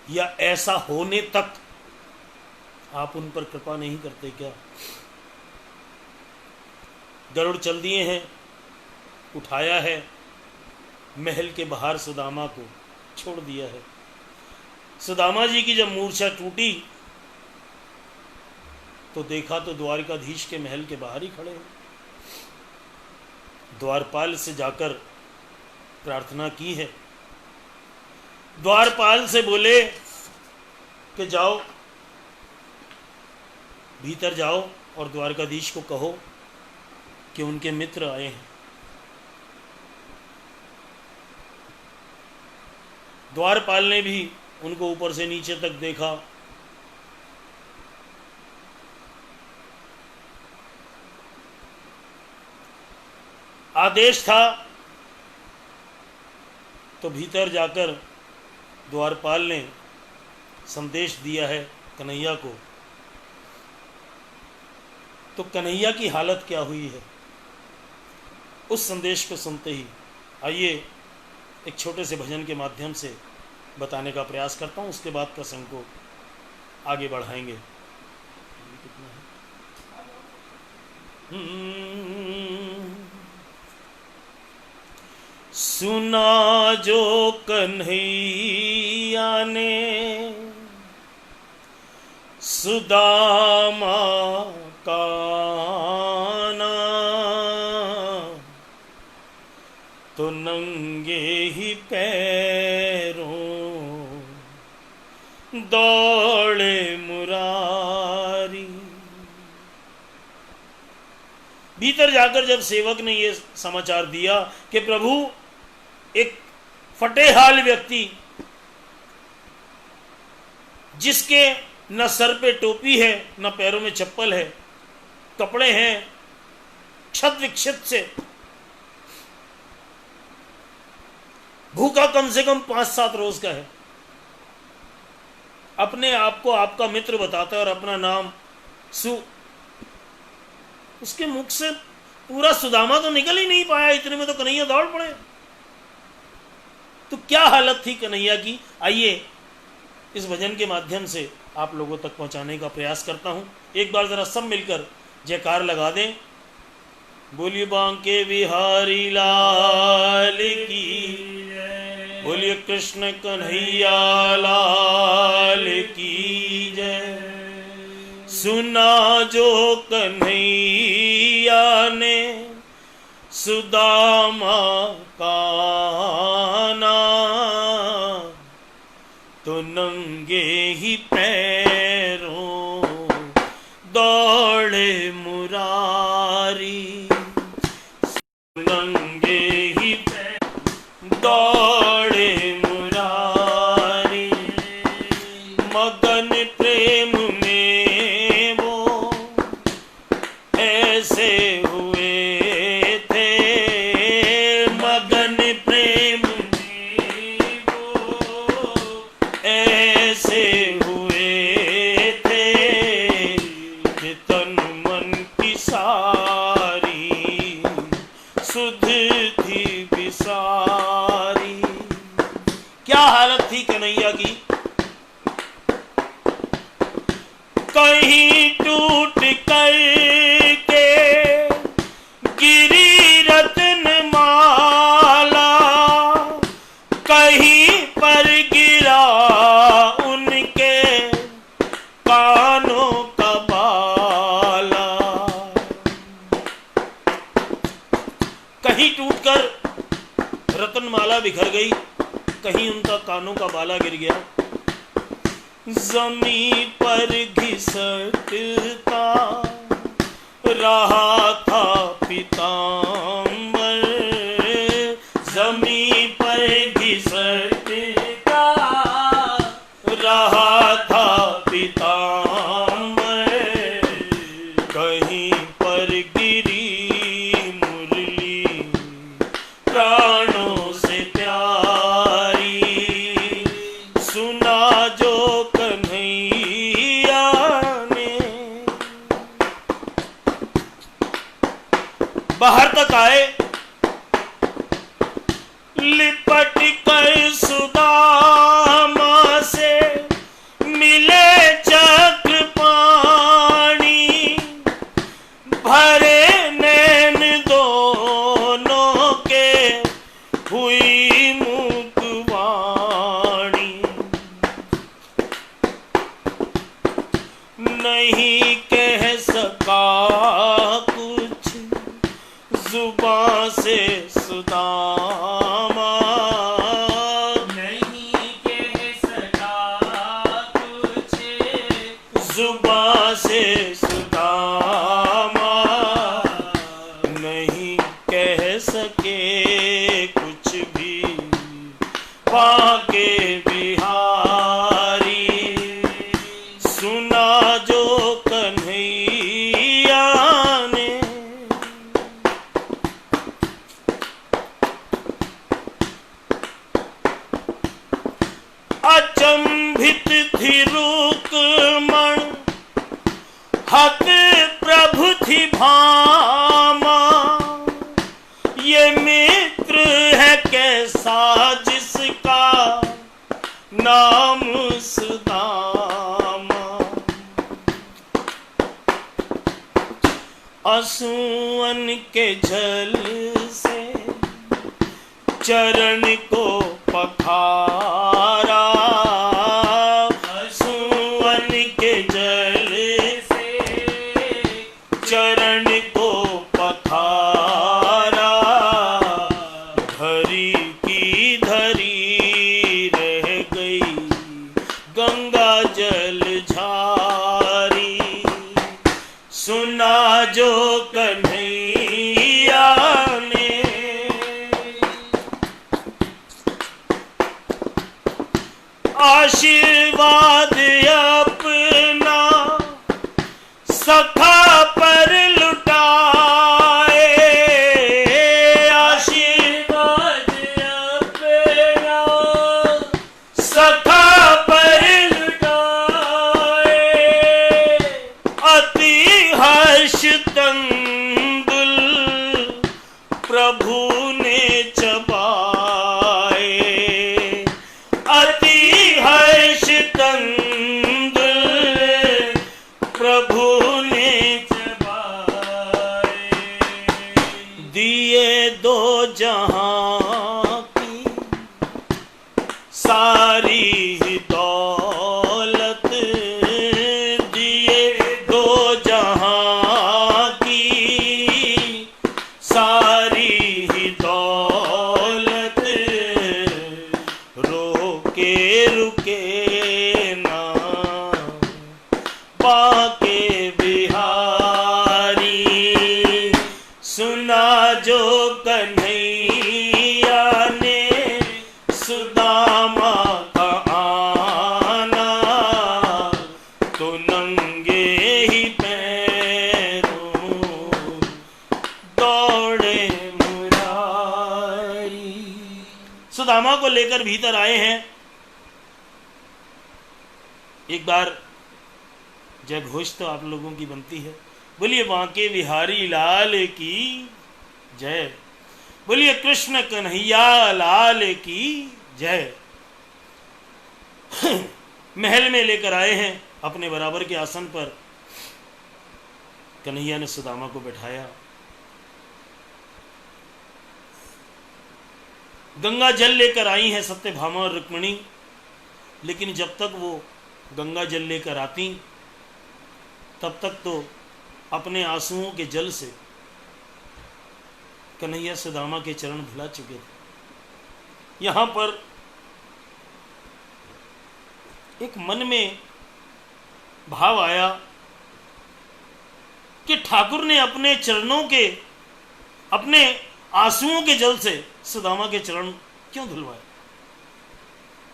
या ऐसा होने तक आप उन पर कृपा नहीं करते क्या। गरुड़ चल दिए हैं, उठाया है, महल के बाहर सुदामा को छोड़ दिया है। सुदामा जी की जब मूर्छा टूटी तो देखा तो द्वारकाधीश के महल के बाहर ही खड़े हैं। द्वारपाल से जाकर प्रार्थना की है। द्वारपाल से बोले कि जाओ, भीतर जाओ और द्वारकाधीश को कहो कि उनके मित्र आए हैं। द्वारपाल ने भी उनको ऊपर से नीचे तक देखा। आदेश था तो भीतर जाकर द्वारपाल ने संदेश दिया है कन्हैया को। तो कन्हैया की हालत क्या हुई है, उस संदेश को सुनते ही आइए एक छोटे से भजन के माध्यम से बताने का प्रयास करता हूँ। उसके बाद प्रसंग को आगे बढ़ाएंगे। सुना जो कन्हैया ने सुदामा का नाम, तो नंगे ही पैरों दौड़े मुरारी। भीतर जाकर जब सेवक ने ये समाचार दिया कि प्रभु एक फटेहाल व्यक्ति जिसके न सर पे टोपी है न पैरों में चप्पल है, कपड़े हैं क्षत विक्षत से, भूखा कम से कम 5-7 रोज का है, अपने आप को आपका मित्र बताता है और अपना नाम उसके मुख से पूरा सुदामा तो निकल ही नहीं पाया, इतने में तो कन्हैया दौड़ पड़े। तो क्या हालत थी कन्हैया की, आइए इस भजन के माध्यम से आप लोगों तक पहुंचाने का प्रयास करता हूं। एक बार जरा सब मिलकर जयकार लगा दें। बोलिए बांके बिहारी लाल की, बोलिए कृष्ण कन्हैया लाल की जय। सुना जो कन्हैया ने सुदामा का नाम, तो नंगे ही पैरों दौड़े मुरारी। नंगे ही पैरों दौड़े मुरारी, मगन प्रेम में वो ऐसे हुए थे, मगन प्रेम में वो ऐसे हुए थे कि तन मन की सारी सुध थी बिसारी। क्या हालत थी कन्हैया की, कहीं टूट कर के गिरी रत्न माला, कहीं पर गिरा उनके माला बिखर गई, कहीं उनका कानों का बाला गिर गया। जमीन पर घिसटता रहा था पीतांबर, जमीन पर घिसटता रहा था पीतांबर, कहीं पर गिरी मुरली प्राणों से प्यारी, सुना जो कन्हैया ने। बाहर तक आए, लिपट कर सुदामा से मिले चक्रपाणी, भरे नैन दोनों के हुई मुखवाणी, नहीं कह सका कुछ जुबां से सुदामा, नहीं कह सका कुछ जुबां से सुदामा, नहीं कह सके कुछ भी बाके बिहारी, सुना जो कन्हैया ने। अचंभित थी रुक्मण, हत प्रभु थी भामा, ये मित्र है कैसा जिसका नाम सुदामा, आंसुअन के जल से चरण को पखारा, आंसुअन के जल से चरण को पखारा, धरी की धरी रह गई गंगा जल झारी, सुना जो कन्हैया ने। आशीर्वाद अपना सखा पर लुटाए, आशीर्वाद अपना सखा पर लुटाए, अति हर्ष तंदुल प्रभु ने चबाए, अति हर्ष तंदुल प्रभु ने चबाए, दिए दो जहां की सारी ही दौलत, दिए दो जहां की सारी ही दौलत, रोके रुके ना बाके बिहारी, सुना जो कन्हैया ने सुदामा का आना, तो नंगे ही पैरों दौड़े मुरारी। सुदामा को लेकर भीतर आए हैं। एक बार जय घोष तो आप लोगों की बनती है। बोलिए बांके बिहारी लाल की जय, बोलिए कृष्ण कन्हैया लाल की जय। महल में लेकर आए हैं, अपने बराबर के आसन पर कन्हैया ने सुदामा को बैठाया। गंगा जल लेकर आई हैं सत्यभामा और रुक्मिणी, लेकिन जब तक वो गंगा जल लेकर आती तब तक तो अपने आंसुओं के जल से कन्हैया सुदामा के चरण धुला चुके थे। यहाँ पर एक मन में भाव आया कि ठाकुर ने अपने चरणों के, अपने आंसुओं के जल से सुदामा के चरण क्यों धुलवाए।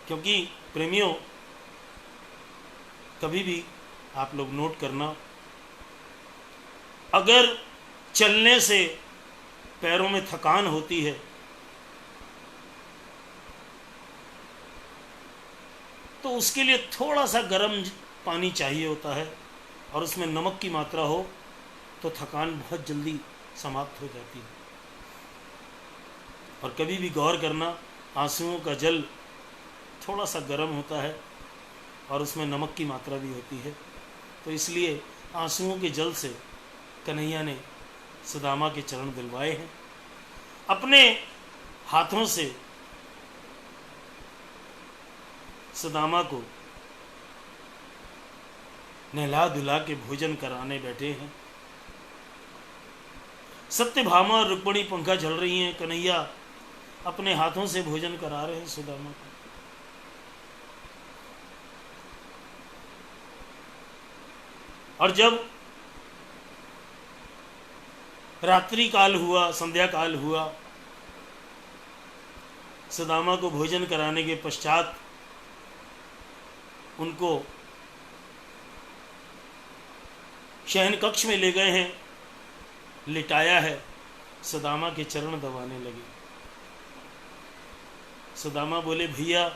क्योंकि प्रेमियों, कभी भी आप लोग नोट करना, अगर चलने से पैरों में थकान होती है तो उसके लिए थोड़ा सा गर्म पानी चाहिए होता है और उसमें नमक की मात्रा हो तो थकान बहुत जल्दी समाप्त हो जाती है। और कभी भी गौर करना, आंसुओं का जल थोड़ा सा गर्म होता है और उसमें नमक की मात्रा भी होती है। तो इसलिए आंसुओं के जल से कन्हैया ने सुदामा के चरण दिलवाए हैं। अपने हाथों से सुदामा को नहला धुला के भोजन कराने बैठे हैं। सत्यभामा और रुक्मिणी पंखा झल रही हैं, कन्हैया अपने हाथों से भोजन करा रहे हैं सुदामा को। और जब रात्रि काल हुआ, संध्या काल हुआ, सुदामा को भोजन कराने के पश्चात उनको शयन कक्ष में ले गए हैं, लिटाया है, सुदामा के चरण दबाने लगे। सुदामा बोले भैया,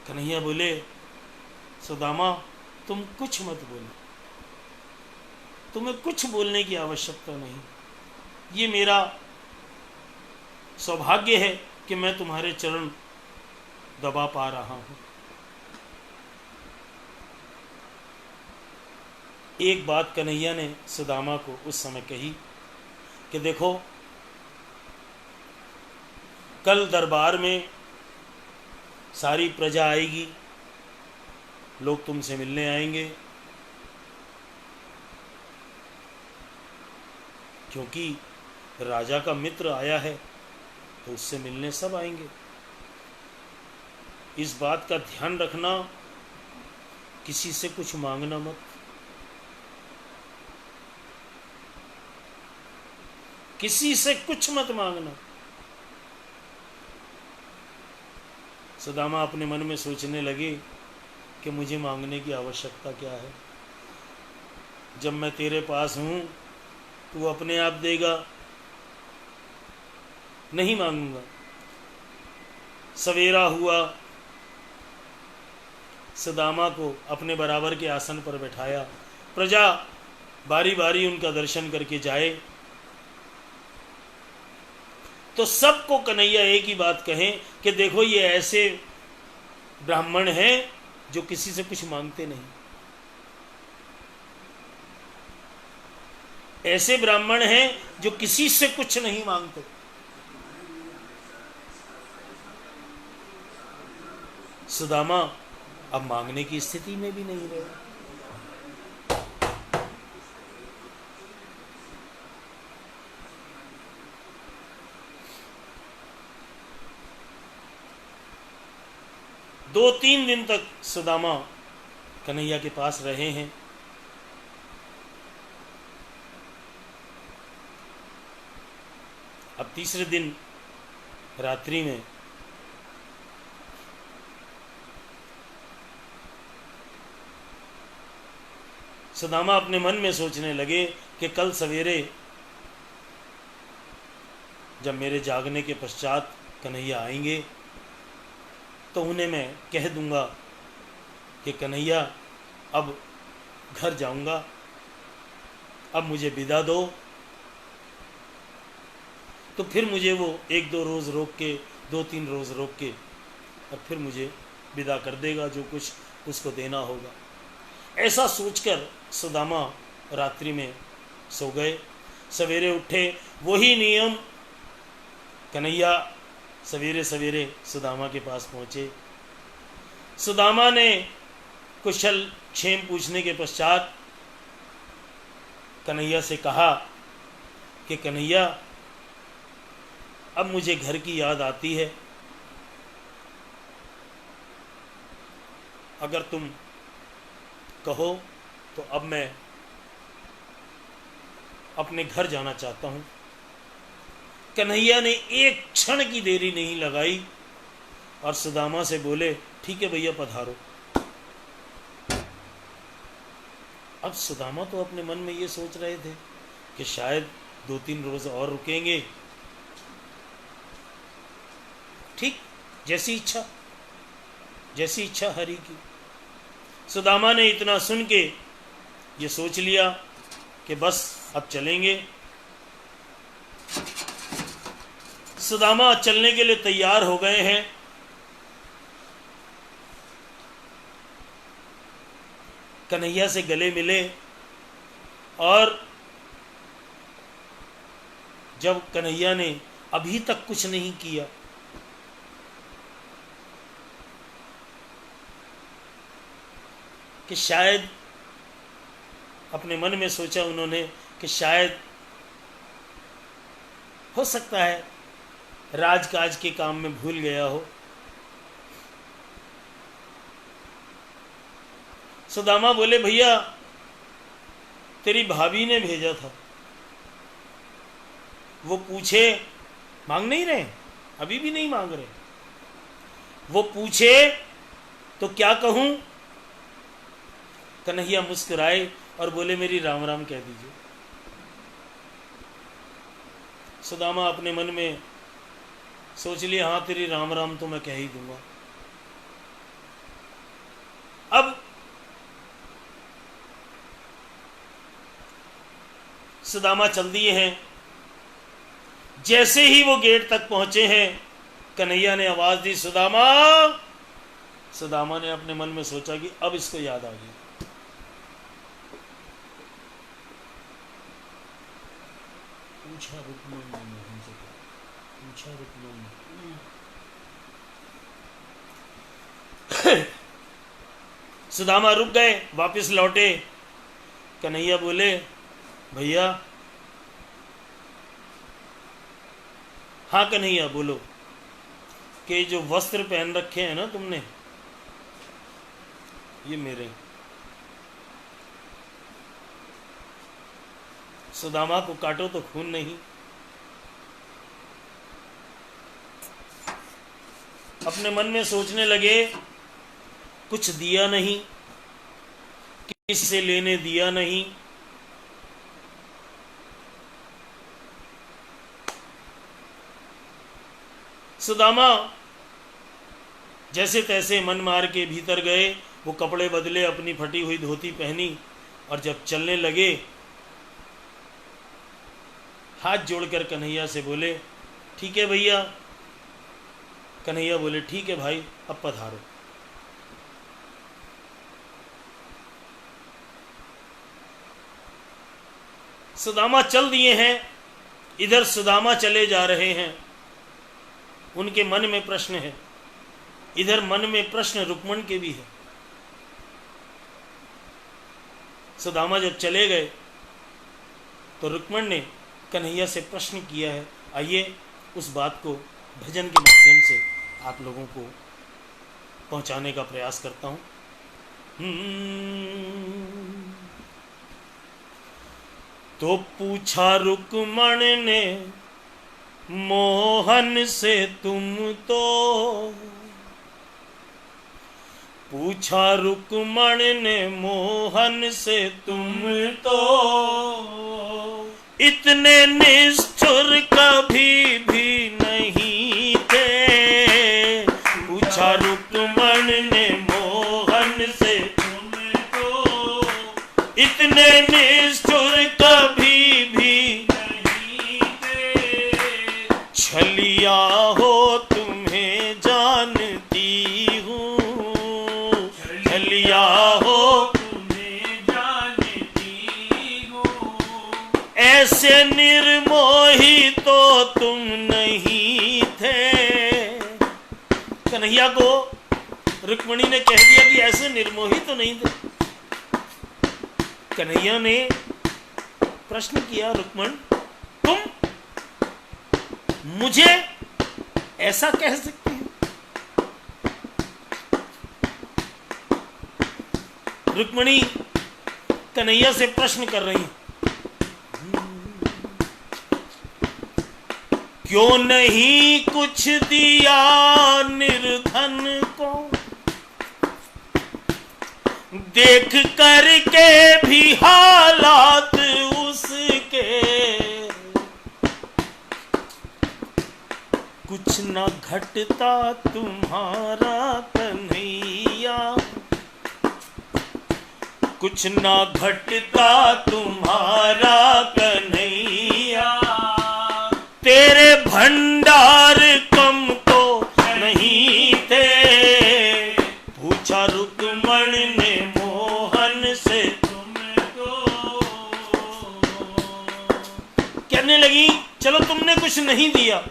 कन्हैया बोले सुदामा तुम कुछ मत बोलो, तुम्हें कुछ बोलने की आवश्यकता नहीं। ये मेरा सौभाग्य है कि मैं तुम्हारे चरण दबा पा रहा हूं। एक बात कन्हैया ने सुदामा को उस समय कही कि देखो, कल दरबार में सारी प्रजा आएगी, लोग तुमसे मिलने आएंगे, क्योंकि राजा का मित्र आया है तो उससे मिलने सब आएंगे। इस बात का ध्यान रखना, किसी से कुछ मांगना मत। किसी से कुछ मत मांगना। सुदामा अपने मन में सोचने लगे कि मुझे मांगने की आवश्यकता क्या है, जब मैं तेरे पास हूं तू अपने आप देगा, नहीं मांगूंगा। सवेरा हुआ, सुदामा को अपने बराबर के आसन पर बैठाया, प्रजा बारी बारी उनका दर्शन करके जाए तो सबको कन्हैया एक ही बात कहें कि देखो ये ऐसे ब्राह्मण हैं जो किसी से कुछ मांगते नहीं, ऐसे ब्राह्मण हैं जो किसी से कुछ नहीं मांगते। सुदामा अब मांगने की स्थिति में भी नहीं रहे। दो तीन दिन तक सुदामा कन्हैया के पास रहे हैं। अब तीसरे दिन रात्रि में सुदामा अपने मन में सोचने लगे कि कल सवेरे जब मेरे जागने के पश्चात कन्हैया आएंगे तो उन्हें मैं कह दूंगा कि कन्हैया अब घर जाऊंगा, अब मुझे विदा दो। तो फिर मुझे वो एक दो रोज़ रोक के, दो तीन रोज़ रोक के और फिर मुझे विदा कर देगा, जो कुछ उसको देना होगा। ऐसा सोचकर सुदामा रात्रि में सो गए। सवेरे उठे, वही नियम, कन्हैया सवेरे सवेरे सुदामा के पास पहुँचे। सुदामा ने कुशल क्षेम पूछने के पश्चात कन्हैया से कहा कि कन्हैया अब मुझे घर की याद आती है। अगर तुम कहो तो अब मैं अपने घर जाना चाहता हूं। कन्हैया ने एक क्षण की देरी नहीं लगाई और सुदामा से बोले, ठीक है भैया, पधारो। अब सुदामा तो अपने मन में ये सोच रहे थे कि शायद 2-3 रोज और रुकेंगे। ठीक, जैसी इच्छा हरि की। सुदामा ने इतना सुन के ये सोच लिया कि बस अब चलेंगे। सुदामा चलने के लिए तैयार हो गए हैं। कन्हैया से गले मिले और जब कन्हैया ने अभी तक कुछ नहीं किया, कि शायद अपने मन में सोचा उन्होंने कि शायद हो सकता है राजकाज के काम में भूल गया हो। सुदामा बोले, भैया तेरी भाभी ने भेजा था। वो पूछे, मांग नहीं रहे, अभी भी नहीं मांग रहे। वो पूछे तो क्या कहूं? कन्हैया मुस्कुराए और बोले, मेरी राम राम कह दीजिए। सुदामा अपने मन में सोच लिया, हाँ तेरी राम राम तो मैं कह ही दूंगा। अब सुदामा चल दिए हैं। जैसे ही वो गेट तक पहुंचे हैं, कन्हैया ने आवाज दी, सुदामा। सुदामा ने अपने मन में सोचा कि अब इसको याद आ गई। पूछा रुकमणी ने हमसे, पूछा रुकमणी। सुदामा रुक गए, वापस लौटे। कन्हैया बोले, भैया। हाँ कन्हैया बोलो, कि जो वस्त्र पहन रखे हैं ना तुमने, ये मेरे। सुदामा को काटो तो खून नहीं। अपने मन में सोचने लगे, कुछ दिया नहीं, किसी से लेने दिया नहीं। सुदामा जैसे तैसे मन मार के भीतर गए। वो कपड़े बदले, अपनी फटी हुई धोती पहनी और जब चलने लगे, हाथ जोड़कर कन्हैया से बोले, ठीक है भैया। कन्हैया बोले, ठीक है भाई, अब पधारो। सुदामा चल दिए हैं। इधर सुदामा चले जा रहे हैं, उनके मन में प्रश्न है। इधर मन में प्रश्न रुक्मण के भी है। सुदामा जब चले गए तो रुक्मण ने कन्हैया से प्रश्न किया है। आइए उस बात को भजन के माध्यम से आप लोगों को पहुंचाने का प्रयास करता हूं। तो पूछा रुक्मण ने मोहन से तुम तो, पूछा रुक्मण ने मोहन से तुम तो, इतने निष्ठुर कभी भी नहीं थे। पूछा रुक्मण ने मोहन से तुम तो, इतने निष्ठुर कभी भी नहीं थे। छलिया हो तुम्हें जानती हूँ, छलिया हो तुम्हें जानती हूँ, ऐसे निर्मोही तो तुम नहीं थे। कन्हैया को रुक्मणी ने कह दिया कि ऐसे निर्मोही तो नहीं थे। कन्हैया ने प्रश्न किया, रुक्मण तुम मुझे ऐसा कह सकते हैं? रुक्मिणी कन्हैया से प्रश्न कर रही हैं, क्यों नहीं कुछ दिया निर्धन को, देख करके भी हालात उसके, कुछ न घटता तुम्हारा कन्हैया, कुछ न घटता तुम्हारा कन्हैया, तेरे भंडार कम तो नहीं थे, पूछा रुक्मण ने मोहन से तुमको, कहने लगी चलो तुमने कुछ नहीं दिया,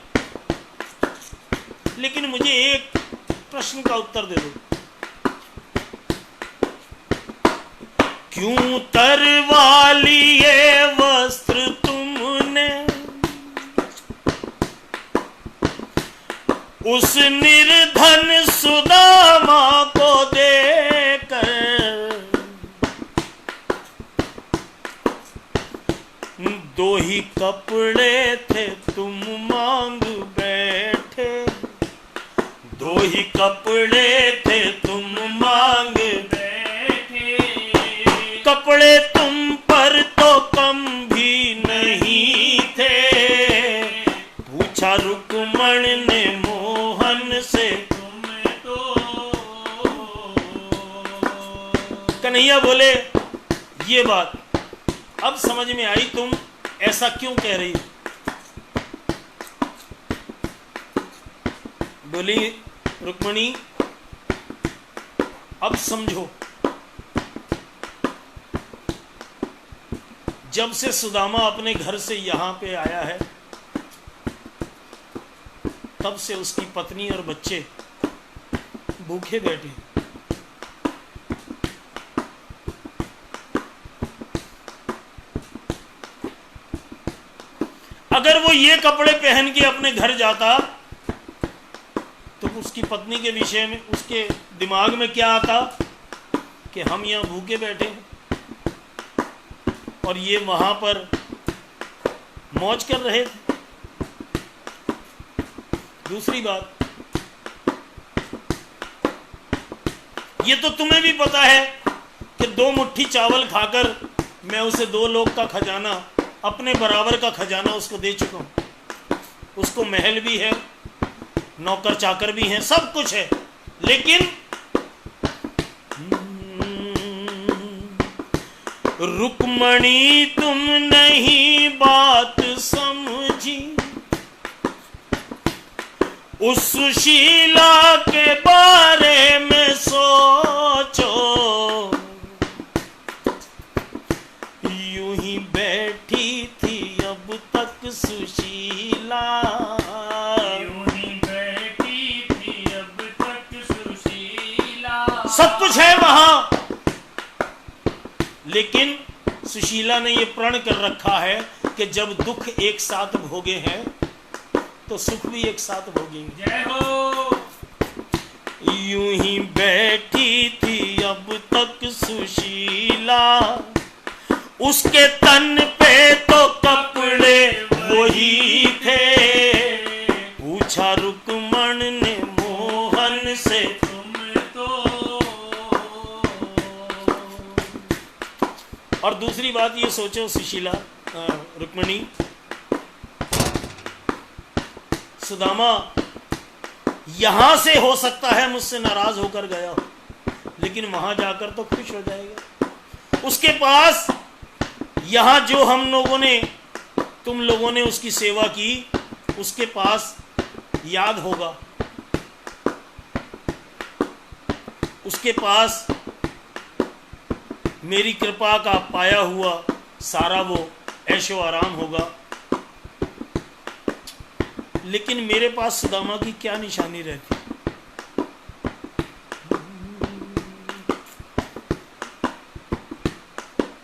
लेकिन मुझे एक प्रश्न का उत्तर दे दो, क्यों तरवा लिए वस्त्र तुमने उस निर्धन सुदामा को देकर, दो ही कपड़े थे तुम मांग बैठे, दो ही कपड़े थे तुम मांग बैठे, कपड़े तुम पर तो कम भी नहीं थे, पूछा रुक्मण ने मोहन से तुमको, कन्हैया बोले ये बात अब समझ में आई, तुम ऐसा क्यों कह रही? बोली रुक्मिणी अब समझो, जब से सुदामा अपने घर से यहां पे आया है तब से उसकी पत्नी और बच्चे भूखे बैठे, अगर वो ये कपड़े पहन के अपने घर जाता तो उसकी पत्नी के विषय में उसके दिमाग में क्या आता कि हम यहां भूखे बैठे हैं और ये वहां पर मौज कर रहे थे। दूसरी बात, ये तो तुम्हें भी पता है कि 2 मुट्ठी चावल खाकर मैं उसे 2 लोग का खजाना, अपने बराबर का खजाना उसको दे चुका हूं। उसको महल भी है, नौकर चाकर भी हैं, सब कुछ है, लेकिन रुक्मणी तुम नहीं बात समझी, उस सुशीला के बारे में सोचो, यूं ही बैठी थी अब तक सुशीला, यूं ही बैठी थी अब तक सुशीला, सब कुछ है वहां, लेकिन सुशीला ने यह प्रण कर रखा है कि जब दुख एक साथ भोगे हैं तो सुख भी एक साथ भोगेंगे। जय हो। यूं ही बैठी थी अब तक सुशीला, उसके तन पे तो कपड़े वही थे, पूछा रुक्मण ने मोहन से और दूसरी बात ये सोचो सुशीला, रुक्मिणी, सुदामा यहां से हो सकता है मुझसे नाराज होकर गया हो, लेकिन वहां जाकर तो खुश हो जाएगा। उसके पास यहां जो हम लोगों ने, तुम लोगों ने उसकी सेवा की, उसके पास याद होगा, उसके पास मेरी कृपा का पाया हुआ सारा वो ऐशो आराम होगा, लेकिन मेरे पास सुदामा की क्या निशानी रहती?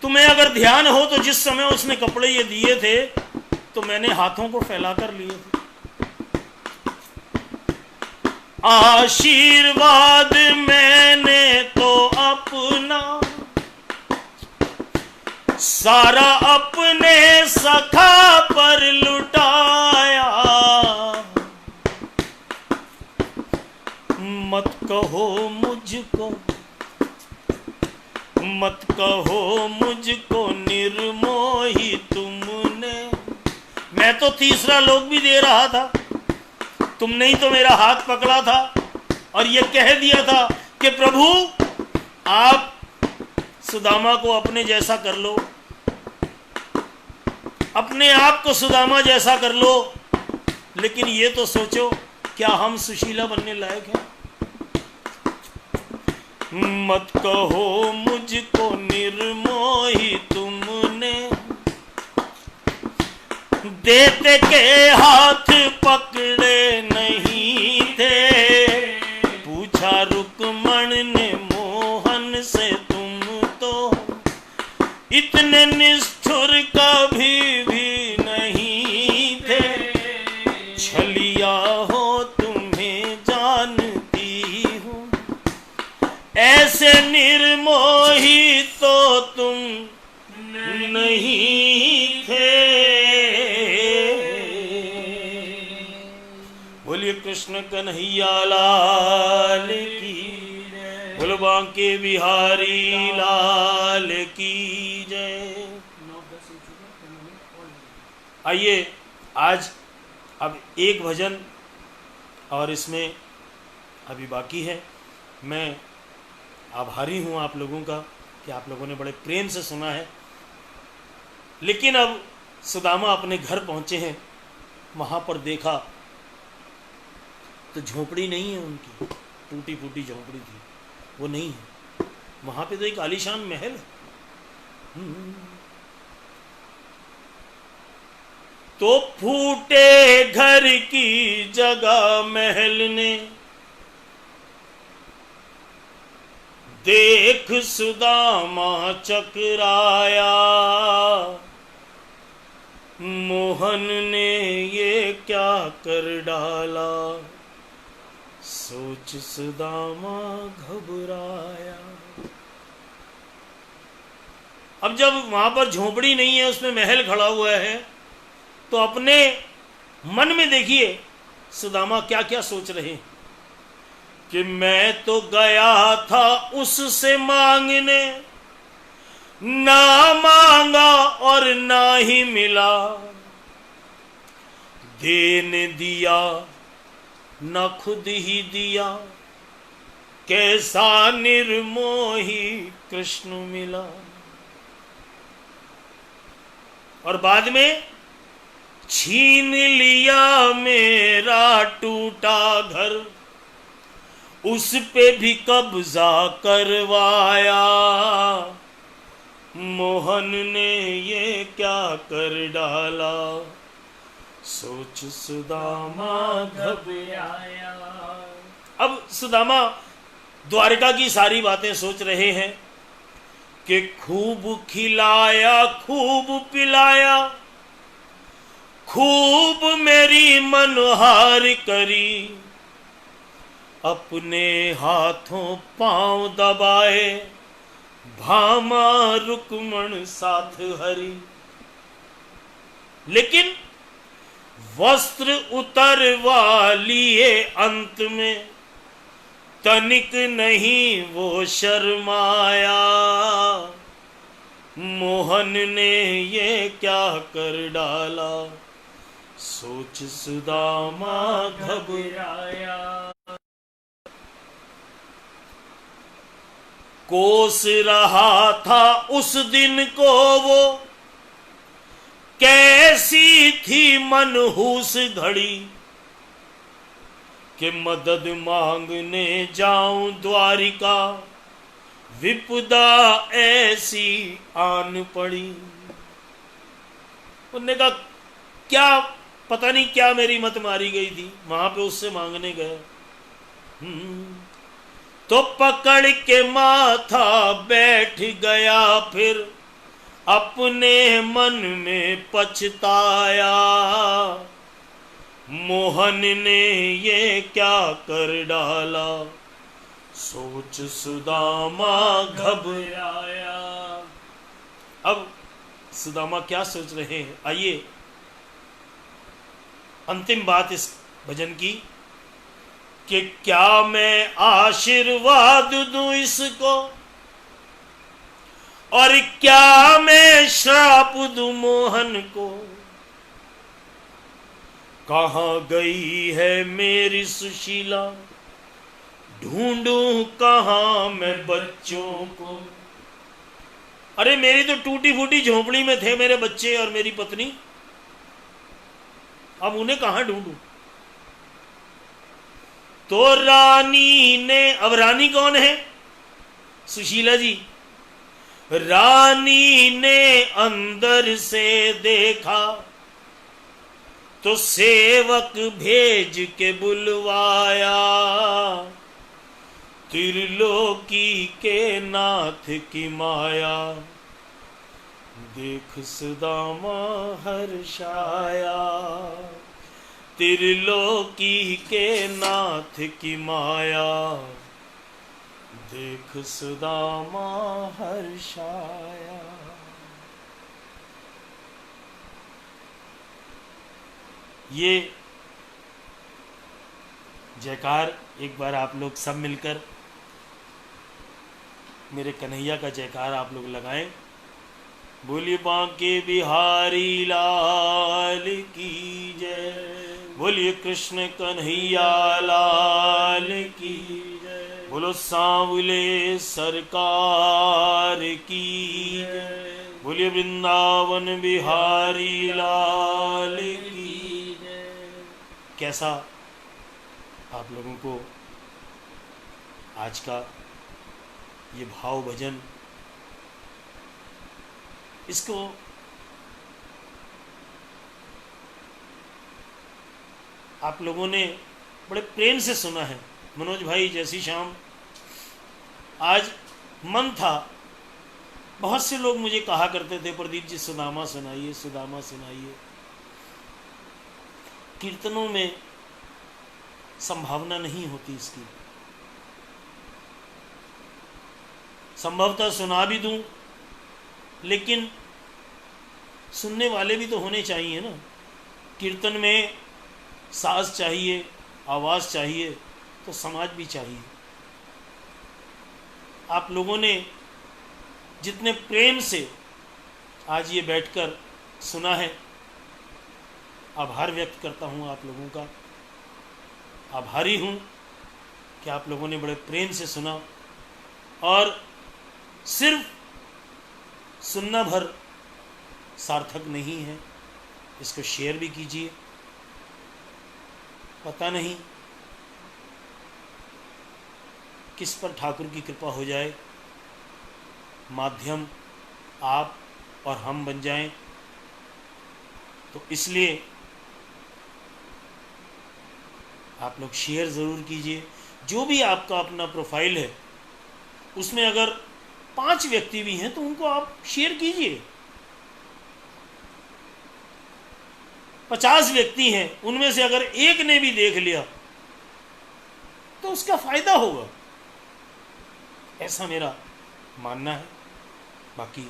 तुम्हें अगर ध्यान हो तो जिस समय उसने कपड़े ये दिए थे तो मैंने हाथों को फैलाकर लिए थे, आशीर्वाद मैंने तो अपना सारा अपने सखा पर लुटाया। मत कहो मुझको निर्मोही तुमने। मैं तो तीसरा लोक भी दे रहा था, तुमने ही तो मेरा हाथ पकड़ा था और ये कह दिया था कि प्रभु आप सुदामा को अपने जैसा कर लो, अपने आप को सुदामा जैसा कर लो। लेकिन ये तो सोचो, क्या हम सुशीला बनने लायक हैं? मत कहो मुझको निर्मोही तुमने, देते के हाथ पकड़े नहीं थे। पूछा रुक्मण ने मोहन से, तुम तो इतने निष्ठुर कभी भी नहीं थे। छलिया हो तुम्हें जानती हूँ, ऐसे निर्मोही तो तुम नहीं थे। बोलिए कृष्ण कन्हैया लाल की, बोलो बांके बिहारी लाल की जय। आइए आज अब एक भजन और इसमें अभी बाकी है। मैं आभारी हूँ आप लोगों का कि आप लोगों ने बड़े प्रेम से सुना है। लेकिन अब सुदामा अपने घर पहुँचे हैं, वहाँ पर देखा तो झोपड़ी नहीं है उनकी, टूटी फूटी झोपड़ी थी, वो नहीं है। वहाँ पे तो एक आलीशान महल है। तो फूटे घर की जगह महल ने, देख सुदामा चकराया। मोहन ने ये क्या कर डाला, सोच सुदामा घबराया। अब जब वहां पर झोपड़ी नहीं है, उसमें महल खड़ा हुआ है, तो अपने मन में देखिए सुदामा क्या क्या सोच रहे हैं कि मैं तो गया था उससे मांगने, ना मांगा और ना ही मिला। देने दिया ना खुद ही दिया, कैसा निर्मोही कृष्ण मिला। और बाद में छीन लिया मेरा टूटा घर, उस पे भी कब्जा करवाया। मोहन ने ये क्या कर डाला, सोच सुदामा घबराया। अब सुदामा द्वारिका की सारी बातें सोच रहे हैं कि खूब खिलाया, खूब पिलाया, खूब मेरी मनहार करी। अपने हाथों पांव दबाए, भामा रुक्मण साथ हरी। लेकिन वस्त्र उतरवा लिए अंत में, तनिक नहीं वो शर्माया। मोहन ने ये क्या कर डाला, सोच सुदामा घबराया। कोस रहा था उस दिन को वो, कैसी थी मनहूस घड़ी, कि मदद मांगने जाऊं द्वारिका, विपदा ऐसी आन पड़ी। उन्होंने कहा क्या पता नहीं क्या मेरी मत मारी गई थी, वहां पे उससे मांगने गए। तो पकड़ के माथा बैठ गया, फिर अपने मन में पछताया। मोहन ने ये क्या कर डाला, सोच सुदामा घबराया। अब सुदामा क्या सोच रहे हैं, आइए अंतिम बात इस भजन की कि क्या मैं आशीर्वाद दूं इसको और क्या मैं श्राप दूं मोहन को। कहाँ गई है मेरी सुशीला, ढूंढूं कहाँ मैं बच्चों को। अरे मेरी तो टूटी फूटी झोपड़ी में थे मेरे बच्चे और मेरी पत्नी, अब उन्हें कहां ढूंढूं। तो रानी ने, अब रानी कौन है, सुशीला जी। रानी ने अंदर से देखा तो सेवक भेज के बुलवाया, त्रिलोकी के नाथ की माया, देख सुदामा हर्षाया। त्रिलोकी के नाथ की माया, देख सुदामा हर्षाया। ये जयकार एक बार आप लोग सब मिलकर मेरे कन्हैया का जयकार आप लोग लगाएं। बोलिए बांके बिहारी लाल की जय, बोलिए कृष्ण कन्हैया लाल की जय, बोलो सांवले सरकार की जय, बोलिए वृंदावन बिहारी लाल की जय। कैसा आप लोगों को आज का ये भाव भजन, इसको आप लोगों ने बड़े प्रेम से सुना है। मनोज भाई, जैसी शाम, आज मन था, बहुत से लोग मुझे कहा करते थे प्रदीप जी सुदामा सुनाइए, सुदामा सुनाइए। कीर्तनों में संभावना नहीं होती इसकी, संभवतः सुना भी दूं, लेकिन सुनने वाले भी तो होने चाहिए ना। कीर्तन में साज चाहिए, आवाज़ चाहिए, तो समाज भी चाहिए। आप लोगों ने जितने प्रेम से आज ये बैठकर सुना है, आभार व्यक्त करता हूँ आप लोगों का। आभारी हूँ कि आप लोगों ने बड़े प्रेम से सुना, और सिर्फ सुनना भर सार्थक नहीं है, इसको शेयर भी कीजिए। पता नहीं किस पर ठाकुर की कृपा हो जाए, माध्यम आप और हम बन जाएं। तो इसलिए आप लोग शेयर ज़रूर कीजिए। जो भी आपका अपना प्रोफाइल है, उसमें अगर 5 व्यक्ति भी हैं तो उनको आप शेयर कीजिए। 50 व्यक्ति हैं, उनमें से अगर एक ने भी देख लिया तो उसका फायदा होगा, ऐसा मेरा मानना है। बाकी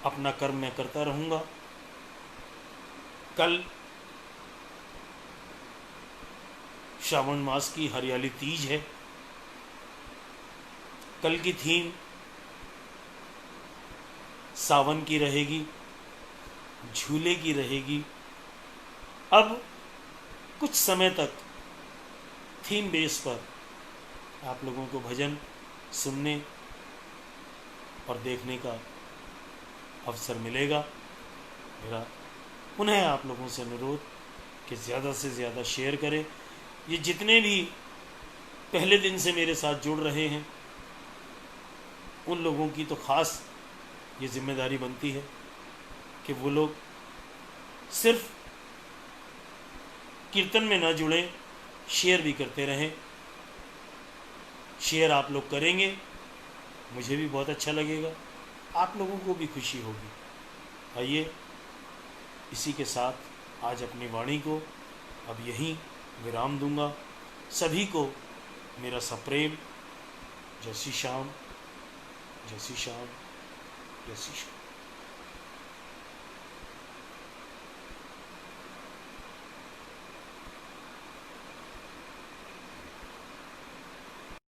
अपना कर्म मैं करता रहूँगा। कल श्रावण मास की हरियाली तीज है। कल की थीम सावन की रहेगी, झूले की रहेगी। अब कुछ समय तक थीम बेस पर आप लोगों को भजन सुनने और देखने का अवसर मिलेगा। मेरा पुनः आप लोगों से अनुरोध कि ज़्यादा से ज़्यादा शेयर करें। ये जितने भी पहले दिन से मेरे साथ जुड़ रहे हैं, उन लोगों की तो ख़ास ये जिम्मेदारी बनती है कि वो लोग सिर्फ कीर्तन में ना जुड़ें, शेयर भी करते रहें। शेयर आप लोग करेंगे, मुझे भी बहुत अच्छा लगेगा, आप लोगों को भी खुशी होगी। आइए इसी के साथ आज अपनी वाणी को अब यहीं विराम दूंगा। सभी को मेरा सप्रेम जय श्री श्याम, जय श्री श्याम, जय श्री श्याम।